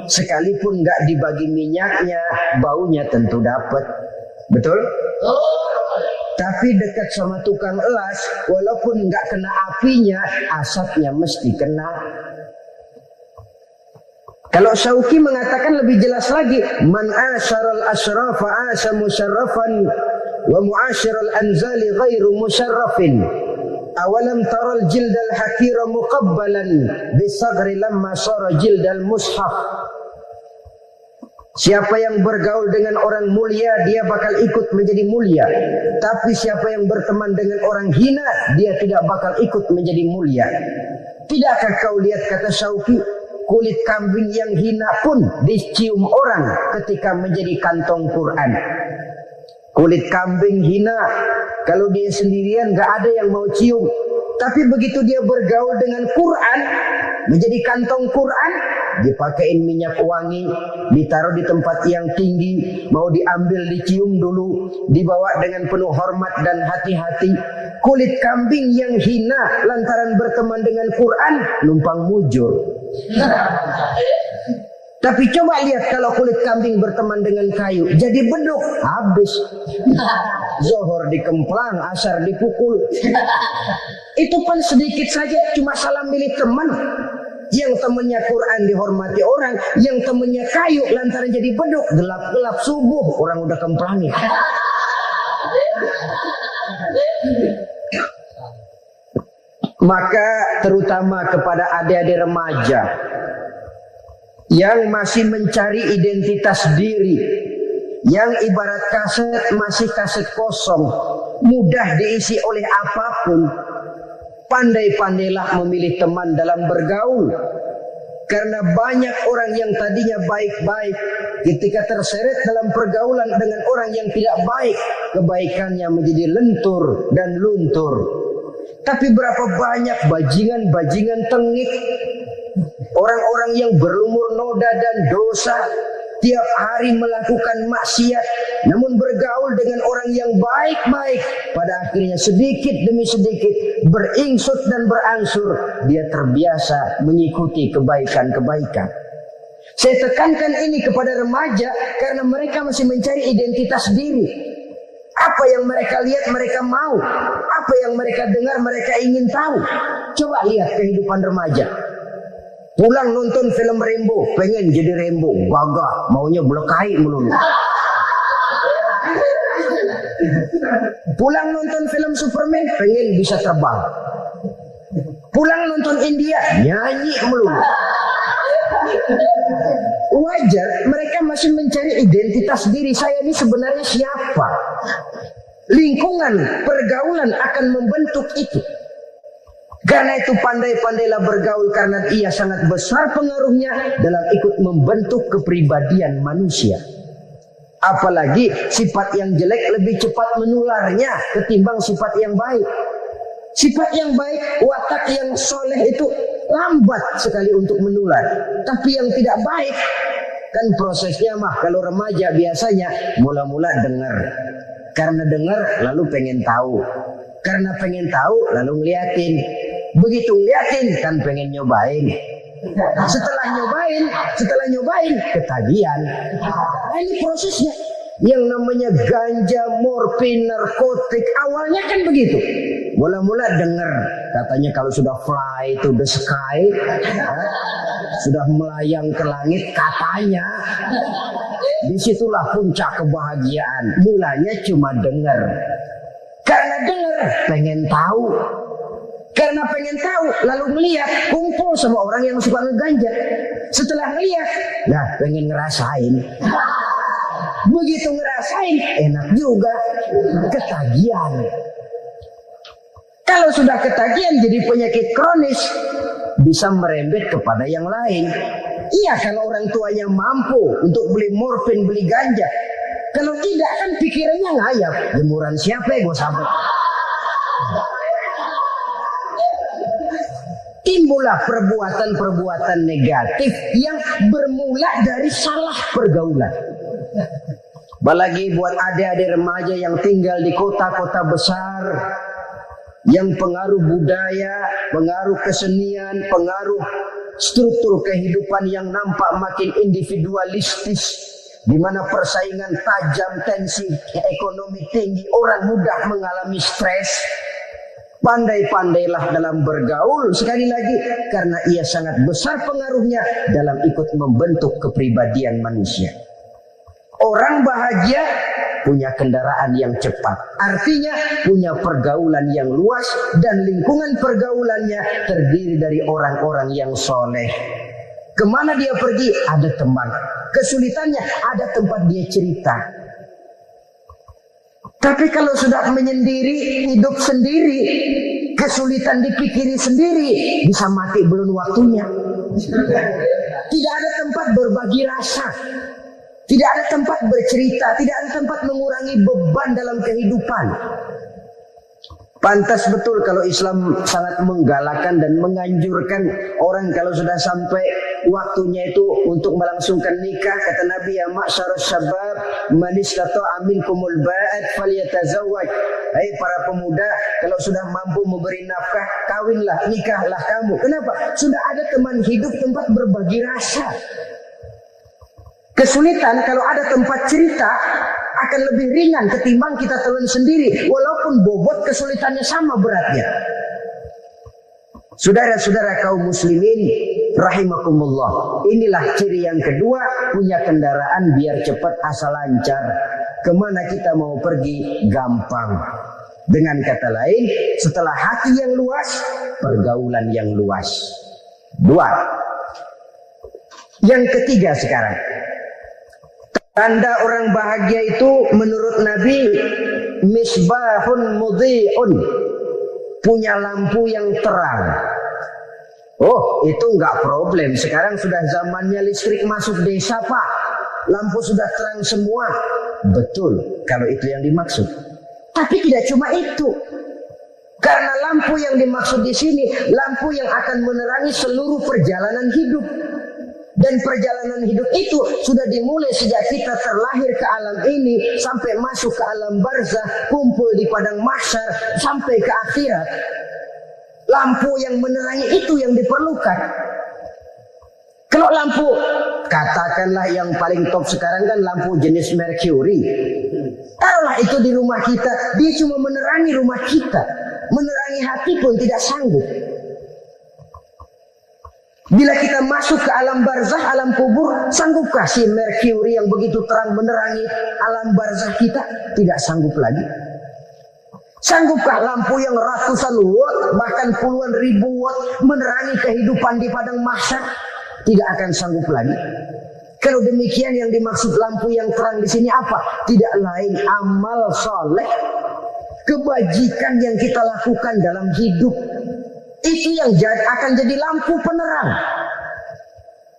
sekalipun nggak dibagi minyaknya, baunya tentu dapat. Betul? Tapi dekat sama tukang elas, walaupun nggak kena apinya, asapnya mesti kena. Kalau Syauqi mengatakan lebih jelas lagi, man asyaral asrafa asa musyarrafan wa muasyiral anzali ghairu musyarrafin. Awalam taral jildal hakira muqabbalan bisagri lamma sara jildal mushaf. Siapa yang bergaul dengan orang mulia, dia bakal ikut menjadi mulia. Tapi siapa yang berteman dengan orang hina, dia tidak bakal ikut menjadi mulia. Tidakkah kau lihat, kata Syauqi, kulit kambing yang hina pun dicium orang ketika menjadi kantong Quran. Kulit kambing hina, kalau dia sendirian gak ada yang mau cium. Tapi begitu dia bergaul dengan Quran, menjadi kantong Quran, dipakein minyak wangi, ditaruh di tempat yang tinggi, mau diambil dicium dulu, dibawa dengan penuh hormat dan hati-hati. Kulit kambing yang hina lantaran berteman dengan Quran, numpang mujur. Tapi coba lihat kalau kulit kambing berteman dengan kayu, jadi beduk, habis. Zohor dikemplang, asar dipukul. Itu pun sedikit saja, cuma salam milih teman. Yang temannya Quran dihormati orang, yang temannya kayu lantaran jadi beduk, gelap-gelap subuh orang udah kemplangi. Maka terutama kepada adik-adik remaja yang masih mencari identitas diri, yang ibarat kaset masih kaset kosong, mudah diisi oleh apapun, pandai-pandailah memilih teman dalam bergaul. Karena banyak orang yang tadinya baik-baik, ketika terseret dalam pergaulan dengan orang yang tidak baik, kebaikannya menjadi lentur dan luntur. Tapi berapa banyak bajingan-bajingan tengik, orang-orang yang berlumur noda dan dosa, tiap hari melakukan maksiat, namun bergaul dengan orang yang baik-baik, pada akhirnya sedikit demi sedikit beringsut dan berangsur dia terbiasa mengikuti kebaikan-kebaikan. Saya tekankan ini kepada remaja karena mereka masih mencari identitas diri. Apa yang mereka lihat mereka mau, apa yang mereka dengar mereka ingin tahu. Coba lihat kehidupan remaja. Pulang nonton film Rambo, pengen jadi Rambo, gagah, maunya belekai melulu. Pulang nonton film Superman, pengen bisa terbang. Pulang nonton India, nyanyi melulu. Wajar, mereka masih mencari identitas diri. Saya ini sebenarnya siapa? Lingkungan, pergaulan akan membentuk itu. Karena itu pandai-pandailah bergaul karena ia sangat besar pengaruhnya dalam ikut membentuk kepribadian manusia. Apalagi sifat yang jelek lebih cepat menularnya ketimbang sifat yang baik. Sifat yang baik, watak yang soleh itu lambat sekali untuk menular. Tapi yang tidak baik, kan prosesnya mah kalau remaja biasanya mula-mula dengar. Karena dengar lalu pengen tahu. Karena pengen tahu lalu ngeliatin. Begitu ngeliatin kan pengen nyobain. Setelah nyobain ketagihan. Nah, ini prosesnya. Yang namanya ganja, morfin, narkotik awalnya kan begitu. Mula-mula dengar katanya kalau sudah fly to the sky, sudah melayang ke langit katanya, disitulah puncak kebahagiaan. Mulanya cuma dengar. Karena dengar pengen tahu. Karena pengen tahu lalu melihat, kumpul sama orang yang suka ngeganja. Setelah ngelihat, nah pengen ngerasain. Begitu ngerasain, enak juga, ketagihan. Kalau sudah ketagihan jadi penyakit kronis, bisa merembet kepada yang lain. Iya, kalau orang tuanya mampu untuk beli morfin, beli ganja. Kalau tidak kan pikirannya ngayap. Jemuran siapa ya gue sabut. Timbullah perbuatan-perbuatan negatif yang bermula dari salah pergaulan. Apalagi buat adik-adik remaja yang tinggal di kota-kota besar, yang pengaruh budaya, pengaruh kesenian, pengaruh struktur kehidupan yang nampak makin individualistis, di mana persaingan tajam, tensi ekonomi tinggi, orang mudah mengalami stres. Pandai-pandailah dalam bergaul, sekali lagi, karena ia sangat besar pengaruhnya dalam ikut membentuk kepribadian manusia. Orang bahagia punya kendaraan yang cepat, artinya punya pergaulan yang luas dan lingkungan pergaulannya terdiri dari orang-orang yang soleh. Kemana dia pergi ada teman, kesulitannya ada tempat dia cerita. Tapi kalau sudah menyendiri, hidup sendiri, kesulitan dipikiri sendiri, bisa mati belum waktunya. Tidak ada tempat berbagi rasa. Tidak ada tempat bercerita, tidak ada tempat mengurangi beban dalam kehidupan. Pantas betul kalau Islam sangat menggalakkan dan menganjurkan orang kalau sudah sampai waktunya itu untuk melangsungkan nikah. Kata Nabi, ya ma'syarus syabab, man istata'a minkumul ba'at falyatazawwaj. Hai para pemuda, kalau sudah mampu memberi nafkah, kawinlah, nikahlah kamu. Kenapa? Sudah ada teman hidup, tempat berbagi rasa. Kesulitan kalau ada tempat cerita akan lebih ringan ketimbang kita telan sendiri, walaupun bobot kesulitannya sama beratnya. Saudara-saudara kaum muslimin rahimakumullah. Inilah ciri yang kedua, punya kendaraan biar cepat asal lancar. Kemana kita mau pergi gampang. Dengan kata lain, setelah hati yang luas, pergaulan yang luas. Dua. Yang ketiga sekarang, tanda orang bahagia itu menurut Nabi, misbahun mudhi'un, punya lampu yang terang. Oh, itu enggak problem. Sekarang sudah zamannya listrik masuk desa, Pak. Lampu sudah terang semua. Betul, kalau itu yang dimaksud. Tapi tidak cuma itu. Karena lampu yang dimaksud di sini, lampu yang akan menerangi seluruh perjalanan hidup. Dan perjalanan hidup itu sudah dimulai sejak kita terlahir ke alam ini sampai masuk ke alam barzah, kumpul di padang mahsyar sampai ke akhirat. Lampu yang menerangi itu yang diperlukan. Kalau lampu, katakanlah yang paling top sekarang kan lampu jenis Mercury. Taruhlah itu di rumah kita, dia cuma menerangi rumah kita. Menerangi hati pun tidak sanggup. Bila kita masuk ke alam barzah, alam kubur, sanggupkah si Mercury yang begitu terang menerangi alam barzah kita? Tidak sanggup lagi. Sanggupkah lampu yang ratusan watt, bahkan puluhan ribu watt menerangi kehidupan di padang mahsyar? Tidak akan sanggup lagi. Kalau demikian, yang dimaksud lampu yang terang di sini apa? Tidak lain amal soleh, kebajikan yang kita lakukan dalam hidup. Itu yang akan jadi lampu penerang.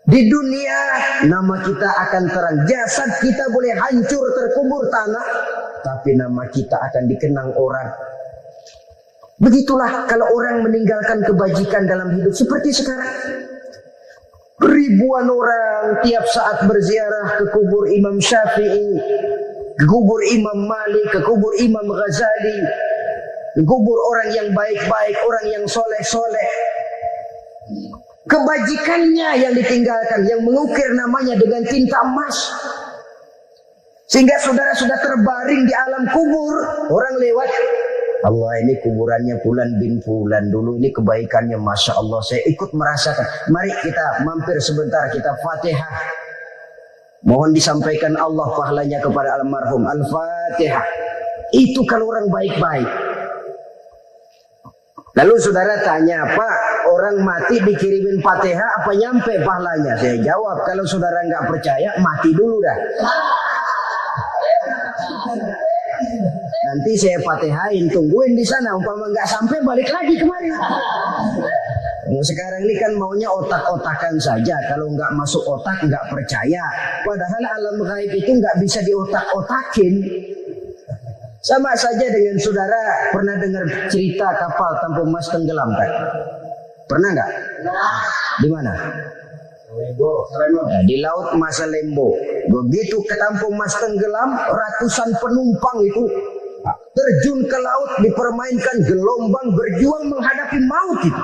Di dunia nama kita akan terang. Jasad kita boleh hancur terkubur tanah, tapi nama kita akan dikenang orang. Begitulah kalau orang meninggalkan kebajikan dalam hidup seperti sekarang. Ribuan orang tiap saat berziarah ke kubur Imam Syafi'i, ke kubur Imam Malik, ke kubur Imam Ghazali, ke kubur orang yang baik-baik, orang yang soleh-soleh. Kebajikannya yang ditinggalkan, yang mengukir namanya dengan tinta emas. Sehingga saudara sudah terbaring di alam kubur, orang lewat, Allah, ini kuburannya Fulan bin Fulan, dulu ini kebaikannya Masya Allah, saya ikut merasakan. Mari kita mampir sebentar, kita Fatihah. Mohon disampaikan Allah pahalanya kepada almarhum. Al-Fatihah. Itu kalau orang baik-baik. Lalu saudara tanya, Pak, orang mati dikirimin Fatihah apa nyampe pahalanya? Saya jawab, kalau saudara nggak percaya, mati dulu dah. Nanti saya Fatihain, tungguin di sana. Umpama nggak sampai, balik lagi kemari. Sekarang ini kan maunya otak-otakan saja. Kalau nggak masuk otak, nggak percaya. Padahal alam gaib itu nggak bisa diotak-otakin. Sama saja dengan saudara pernah dengar cerita kapal Tampu Mas tenggelam kan? Pernah nggak? Di mana? Nah, di laut Masa Lembo. Begitu ke Tampu Mas tenggelam, ratusan penumpang itu terjun ke laut, dipermainkan gelombang, berjuang menghadapi maut itu.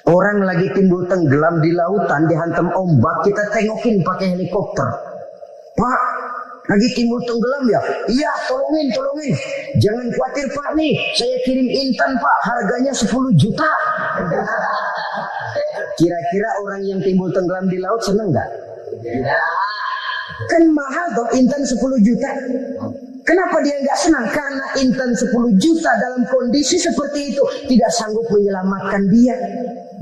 Orang lagi timbul tenggelam di lautan, dihantam ombak, kita tengokin pakai helikopter. Pak, lagi timbul tenggelam ya? Iya, tolongin. Jangan khawatir Pak nih, saya kirim intan Pak, harganya 10 juta. Kira-kira orang yang timbul tenggelam di laut seneng nggak? Kan mahal toh intan 10 juta. Kenapa dia nggak senang? Karena intan 10 juta dalam kondisi seperti itu tidak sanggup menyelamatkan dia.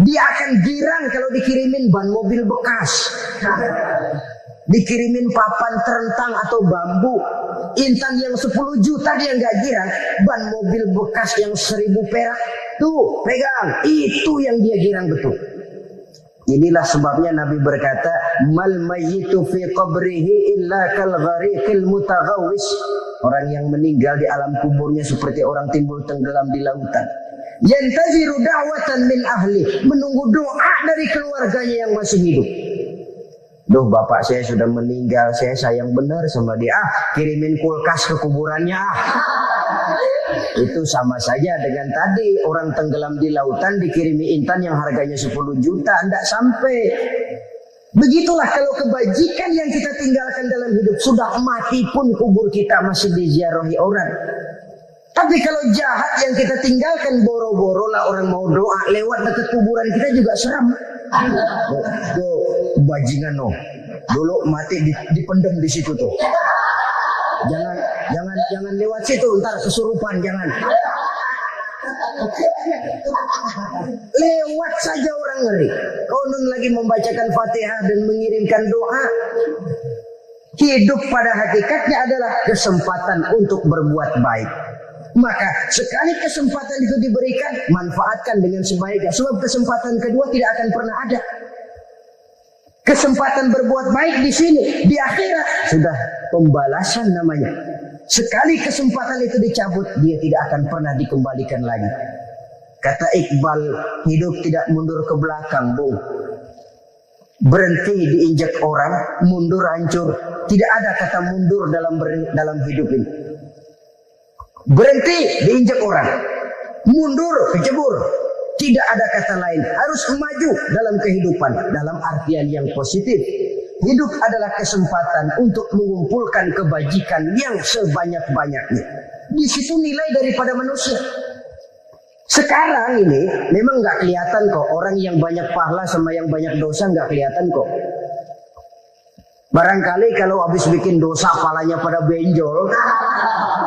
Dia akan girang kalau dikirimin ban mobil bekas, dikirimin papan terentang atau bambu. Intan yang 10 juta dia nggak girang. Ban mobil bekas yang 1000 perak, tuh pegang, itu yang dia girang betul. Inilah sebabnya Nabi berkata, mal mayyitu fi qabrihi illa kal ghariqil mutaghawwis. Orang yang meninggal di alam kuburnya seperti orang timbul tenggelam di lautan. Yantaziru da'watan min ahli, menunggu doa dari keluarganya yang masih hidup. Duh, bapak saya sudah meninggal, saya sayang benar sama dia. Kirimin kulkas ke kuburannya. Itu sama saja dengan tadi orang tenggelam di lautan dikirimi intan yang harganya 10 juta, tidak sampai. Begitulah kalau kebajikan yang kita tinggalkan dalam hidup, sudah mati pun kubur kita masih diziarahi orang. Tapi kalau jahat yang kita tinggalkan, boro-boro lah orang mau doa lewat dekat kuburan kita juga seram. Tuh bajingan no, dulu mati dipendem di situ tuh. Jangan lewat situ, ntar kesurupan, jangan. Lewat saja orang ngeri. Konon lagi membacakan Fatihah dan mengirimkan doa. Hidup pada hakikatnya adalah kesempatan untuk berbuat baik. Maka sekali kesempatan itu diberikan, manfaatkan dengan sebaiknya. Sebab kesempatan kedua tidak akan pernah ada. Kesempatan berbuat baik di sini, di akhirat sudah pembalasan namanya. Sekali kesempatan itu dicabut, dia tidak akan pernah dikembalikan lagi. Kata Iqbal, hidup tidak mundur ke belakang, Bung. Berhenti diinjak orang, mundur hancur. Tidak ada kata mundur dalam hidup ini. Berhenti diinjak orang, mundur kecebur. Tidak ada kata lain. Harus maju dalam kehidupan, dalam artian yang positif. Hidup adalah kesempatan untuk mengumpulkan kebajikan yang sebanyak-banyaknya. Di situ nilai daripada manusia. Sekarang ini memang nggak kelihatan kok, orang yang banyak pahala sama yang banyak dosa nggak kelihatan kok. Barangkali kalau habis bikin dosa palanya pada benjol,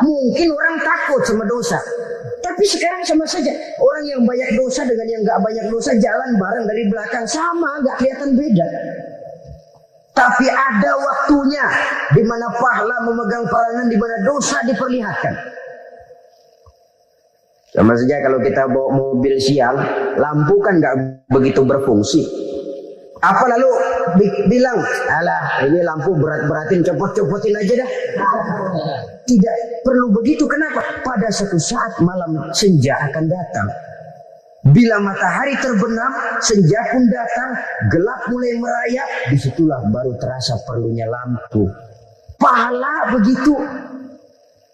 mungkin orang takut sama dosa. Tapi sekarang sama saja, orang yang banyak dosa dengan yang nggak banyak dosa jalan bareng dari belakang sama, nggak kelihatan beda. Tapi ada waktunya di mana pahala memegang peranan, di mana dosa diperlihatkan. Sama saja kalau kita bawa mobil siang, lampu kan nggak begitu berfungsi. Apa lalu bilang, alah ini lampu berat-beratin, copot-copotin aja dah. Tidak perlu begitu. Kenapa? Pada satu saat malam senja akan datang. Bila matahari terbenam, senja pun datang, gelap mulai merayap, disitulah baru terasa perlunya lampu. Pahala begitu.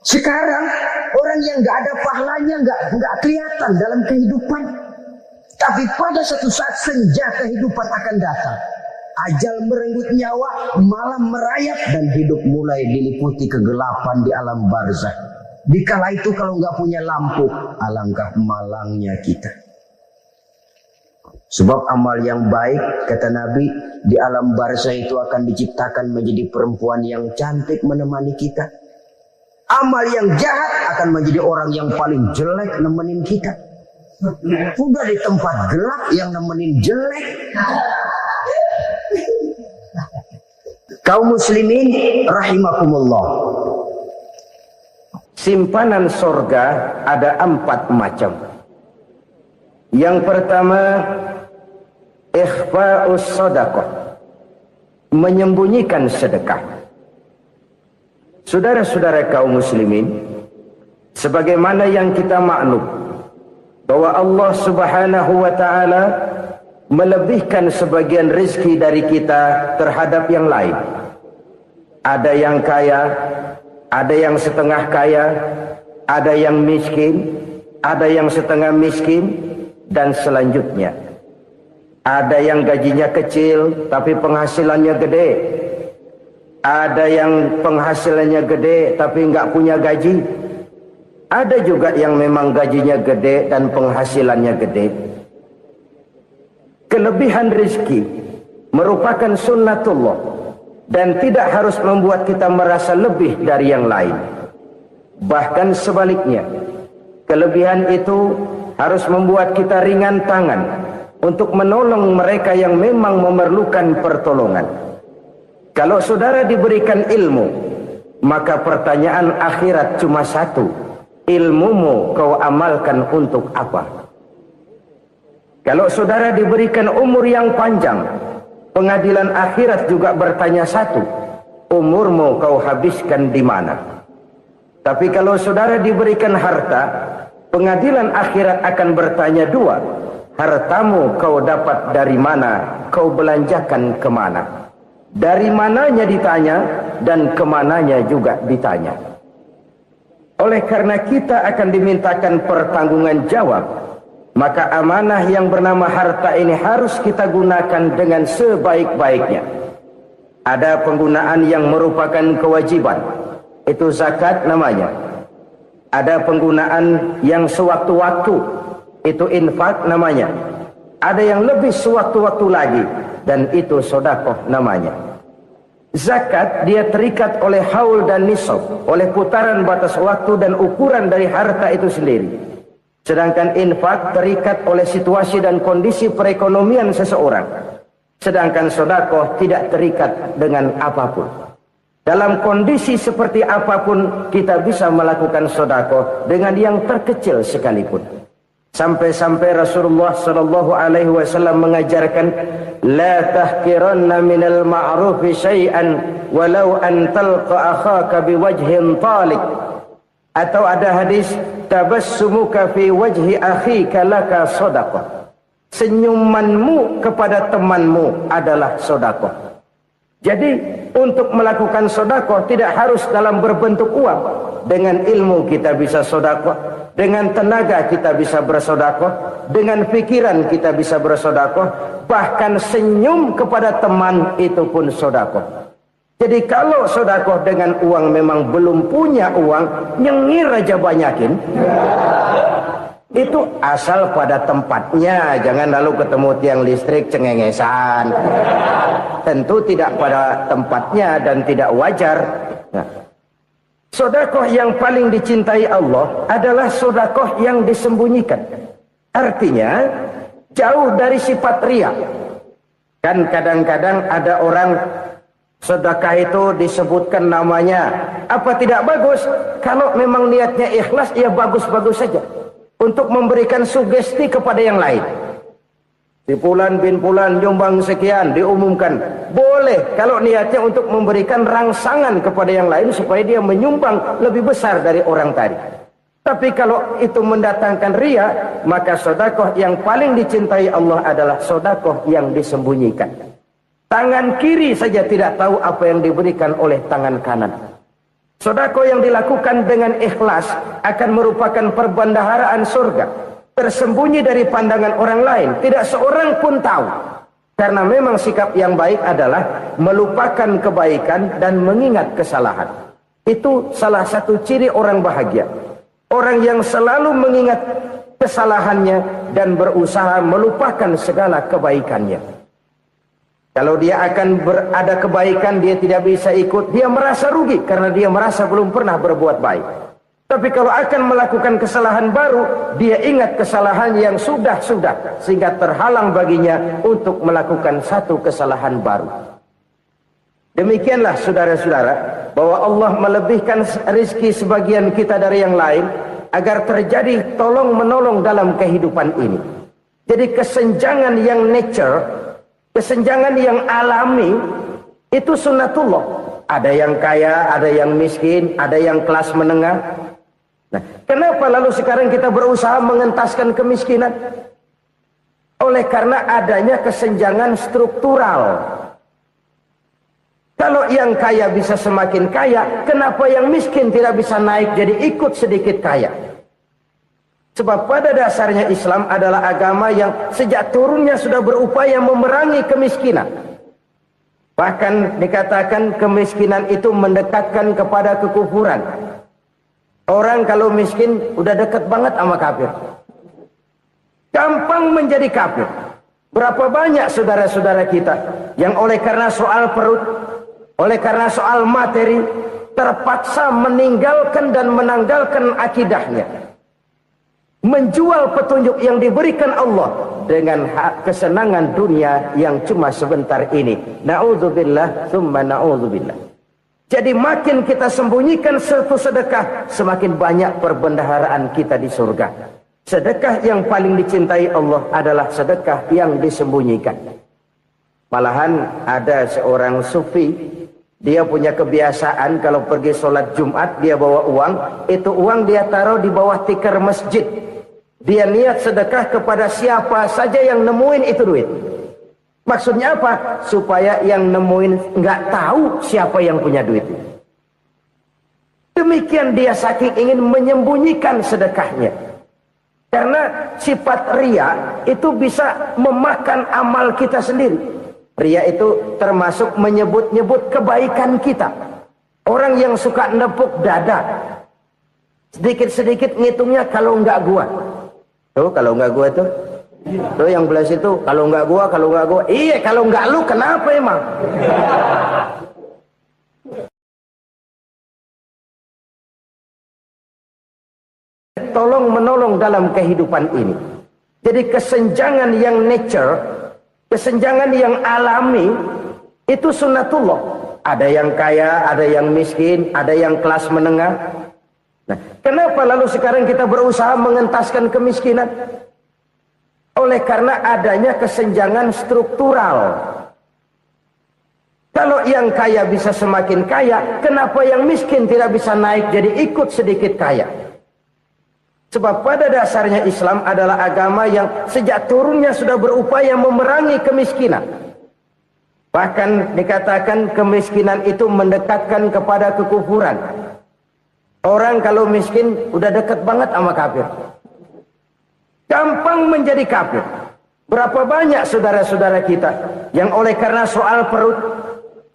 Sekarang orang yang nggak ada pahalanya nggak kelihatan dalam kehidupan. Tapi pada satu saat senja kehidupan akan datang. Ajal merenggut nyawa, malam merayap, dan hidup mulai diliputi kegelapan di alam barzakh. Dikala itu kalau nggak punya lampu, alangkah malangnya kita. Sebab amal yang baik, kata Nabi, di alam barzakh itu akan diciptakan menjadi perempuan yang cantik menemani kita. Amal yang jahat akan menjadi orang yang paling jelek nemenin kita. Udah di tempat gelap yang nemenin jelek. Kaum muslimin rahimakumullah. Simpanan sorga ada 4 macam. Yang pertama, ikhfa'us sadaqah, menyembunyikan sedekah. Saudara-saudara kaum muslimin, sebagaimana yang kita maklum bahwa Allah Subhanahu wa taala melebihkan sebagian rezeki dari kita terhadap yang lain. Ada yang kaya, ada yang setengah kaya, ada yang miskin, ada yang setengah miskin, dan selanjutnya. Ada yang gajinya kecil tapi penghasilannya gede. Ada yang penghasilannya gede tapi nggak punya gaji. Ada juga yang memang gajinya gede dan penghasilannya gede. Kelebihan rezeki merupakan sunnatullah dan tidak harus membuat kita merasa lebih dari yang lain. Bahkan sebaliknya, kelebihan itu harus membuat kita ringan tangan untuk menolong mereka yang memang memerlukan pertolongan. Kalau saudara diberikan ilmu, maka pertanyaan akhirat cuma satu: ilmumu kau amalkan untuk apa? Kalau saudara diberikan umur yang panjang, pengadilan akhirat juga bertanya satu: umurmu kau habiskan di mana? Tapi kalau saudara diberikan harta, pengadilan akhirat akan bertanya 2: hartamu kau dapat dari mana? Kau belanjakan kemana? Dari mananya ditanya, dan kemananya juga ditanya. Oleh karena kita akan dimintakan pertanggungan jawab, maka amanah yang bernama harta ini harus kita gunakan dengan sebaik-baiknya. Ada penggunaan yang merupakan kewajiban, itu zakat namanya. Ada penggunaan yang sewaktu-waktu, itu infak namanya. Ada yang lebih sewaktu-waktu lagi, dan itu sedekah namanya. Zakat dia terikat oleh haul dan nisab, oleh putaran batas waktu dan ukuran dari harta itu sendiri. Sedangkan infak terikat oleh situasi dan kondisi perekonomian seseorang. Sedangkan sedekah tidak terikat dengan apapun. Dalam kondisi seperti apapun kita bisa melakukan sedekah dengan yang terkecil sekalipun. Sampai-sampai Rasulullah sallallahu alaihi wasallam mengajarkan, la tahqiranna minal ma'rufi syai'an walau an talqa akhaka biwajhin talik. Atau ada hadis, tabassumuka fi wajhi akhika laka sedekah. Senyumanmu kepada temanmu adalah sedekah. Jadi untuk melakukan sedekah tidak harus dalam berbentuk uang. Dengan ilmu kita bisa sedekah, dengan tenaga kita bisa bersedekah, dengan pikiran kita bisa bersedekah, bahkan senyum kepada teman itu pun sedekah. Jadi kalau sedekah dengan uang memang belum punya uang, nyengir aja banyakin. Itu asal pada tempatnya, jangan lalu ketemu tiang listrik cengengesan. Tentu tidak pada tempatnya dan tidak wajar. Nah, sedekah yang paling dicintai Allah adalah sedekah yang disembunyikan. Artinya jauh dari sifat riya. Kan kadang-kadang ada orang sedekah itu disebutkan namanya, apa tidak bagus? Kalau memang niatnya ikhlas, ya bagus-bagus saja. Untuk memberikan sugesti kepada yang lain. Si Fulan bin Fulan nyumbang sekian, diumumkan. Boleh kalau niatnya untuk memberikan rangsangan kepada yang lain supaya dia menyumbang lebih besar dari orang tadi. Tapi kalau itu mendatangkan riya, maka sedekah yang paling dicintai Allah adalah sedekah yang disembunyikan. Tangan kiri saja tidak tahu apa yang diberikan oleh tangan kanan. Sedekah yang dilakukan dengan ikhlas akan merupakan perbendaharaan surga, tersembunyi dari pandangan orang lain, tidak seorang pun tahu. Karena memang sikap yang baik adalah melupakan kebaikan dan mengingat kesalahan. Itu salah satu ciri orang bahagia. Orang yang selalu mengingat kesalahannya dan berusaha melupakan segala kebaikannya. Kalau dia akan berada kebaikan, dia tidak bisa ikut, dia merasa rugi karena dia merasa belum pernah berbuat baik. Tapi kalau akan melakukan kesalahan baru, dia ingat kesalahan yang sudah-sudah, sehingga terhalang baginya untuk melakukan satu kesalahan baru. Demikianlah saudara-saudara, bahwa Allah melebihkan rizki sebagian kita dari yang lain, agar terjadi tolong-menolong dalam kehidupan ini. Jadi kesenjangan yang nature, kesenjangan yang alami, itu sunnatullah. Ada yang kaya, ada yang miskin, ada yang kelas menengah. Nah, kenapa lalu sekarang kita berusaha mengentaskan kemiskinan? Oleh karena adanya kesenjangan struktural. Kalau yang kaya bisa semakin kaya, kenapa yang miskin tidak bisa naik jadi ikut sedikit kaya? Sebab pada dasarnya Islam adalah agama yang sejak turunnya sudah berupaya memerangi kemiskinan. Bahkan dikatakan kemiskinan itu mendekatkan kepada kekufuran. Orang kalau miskin udah dekat banget sama kafir. Gampang menjadi kafir. Berapa banyak saudara-saudara kita yang oleh karena soal perut, oleh karena soal materi, terpaksa meninggalkan dan menanggalkan akidahnya. Menjual petunjuk yang diberikan Allah dengan kesenangan dunia yang cuma sebentar ini. Na'udzubillah, thumma na'udzubillah. Jadi makin kita sembunyikan satu sedekah, semakin banyak perbendaharaan kita di surga. Sedekah yang paling dicintai Allah adalah sedekah yang disembunyikan. Malahan ada seorang sufi, dia punya kebiasaan kalau pergi sholat Jumat, dia bawa uang, itu uang dia taruh di bawah tikar masjid. Dia niat sedekah kepada siapa saja yang nemuin itu duit. Maksudnya apa? Supaya yang nemuin nggak tahu siapa yang punya duit. Demikian dia saking ingin menyembunyikan sedekahnya. Karena sifat riya itu bisa memakan amal kita sendiri. Riya itu termasuk menyebut-nyebut kebaikan kita. Orang yang suka nepuk dada, Sedikit-sedikit ngitungnya kalau enggak gua. Tuh kalau enggak gua tuh. Tuh yang belas itu kalau enggak gua. Iya kalau enggak lu kenapa emang? Tolong menolong dalam kehidupan ini. Jadi kesenjangan yang nature, kesenjangan yang alami, itu sunnatullah. Ada yang kaya, ada yang miskin, ada yang kelas menengah. Nah, kenapa lalu sekarang kita berusaha mengentaskan kemiskinan? Oleh karena adanya kesenjangan struktural. Kalau yang kaya bisa semakin kaya, kenapa yang miskin tidak bisa naik jadi ikut sedikit kaya? Sebab pada dasarnya Islam adalah agama yang sejak turunnya sudah berupaya memerangi kemiskinan. Bahkan dikatakan kemiskinan itu mendekatkan kepada kekufuran. Orang kalau miskin udah dekat banget sama kafir. Gampang menjadi kafir. Berapa banyak saudara-saudara kita yang oleh karena soal perut,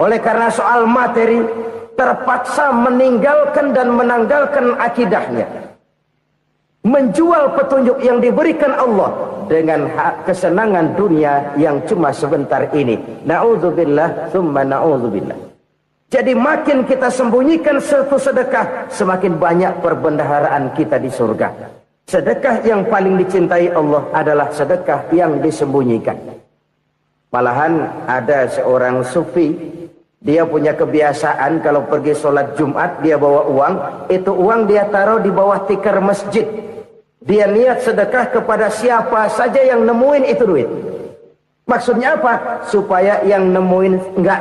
oleh karena soal materi, terpaksa meninggalkan dan menanggalkan akidahnya. Menjual petunjuk yang diberikan Allah dengan kesenangan dunia yang cuma sebentar ini. Na'udzubillah, thumma na'udzubillah. Jadi makin kita sembunyikan satu sedekah, semakin banyak perbendaharaan kita di surga. Sedekah yang paling dicintai Allah adalah sedekah yang disembunyikan. Malahan ada seorang sufi, dia punya kebiasaan kalau pergi sholat Jumat dia bawa uang, itu uang dia taruh di bawah tikar masjid. Dia niat sedekah kepada siapa saja yang nemuin itu duit. Maksudnya apa? Supaya yang nemuin enggak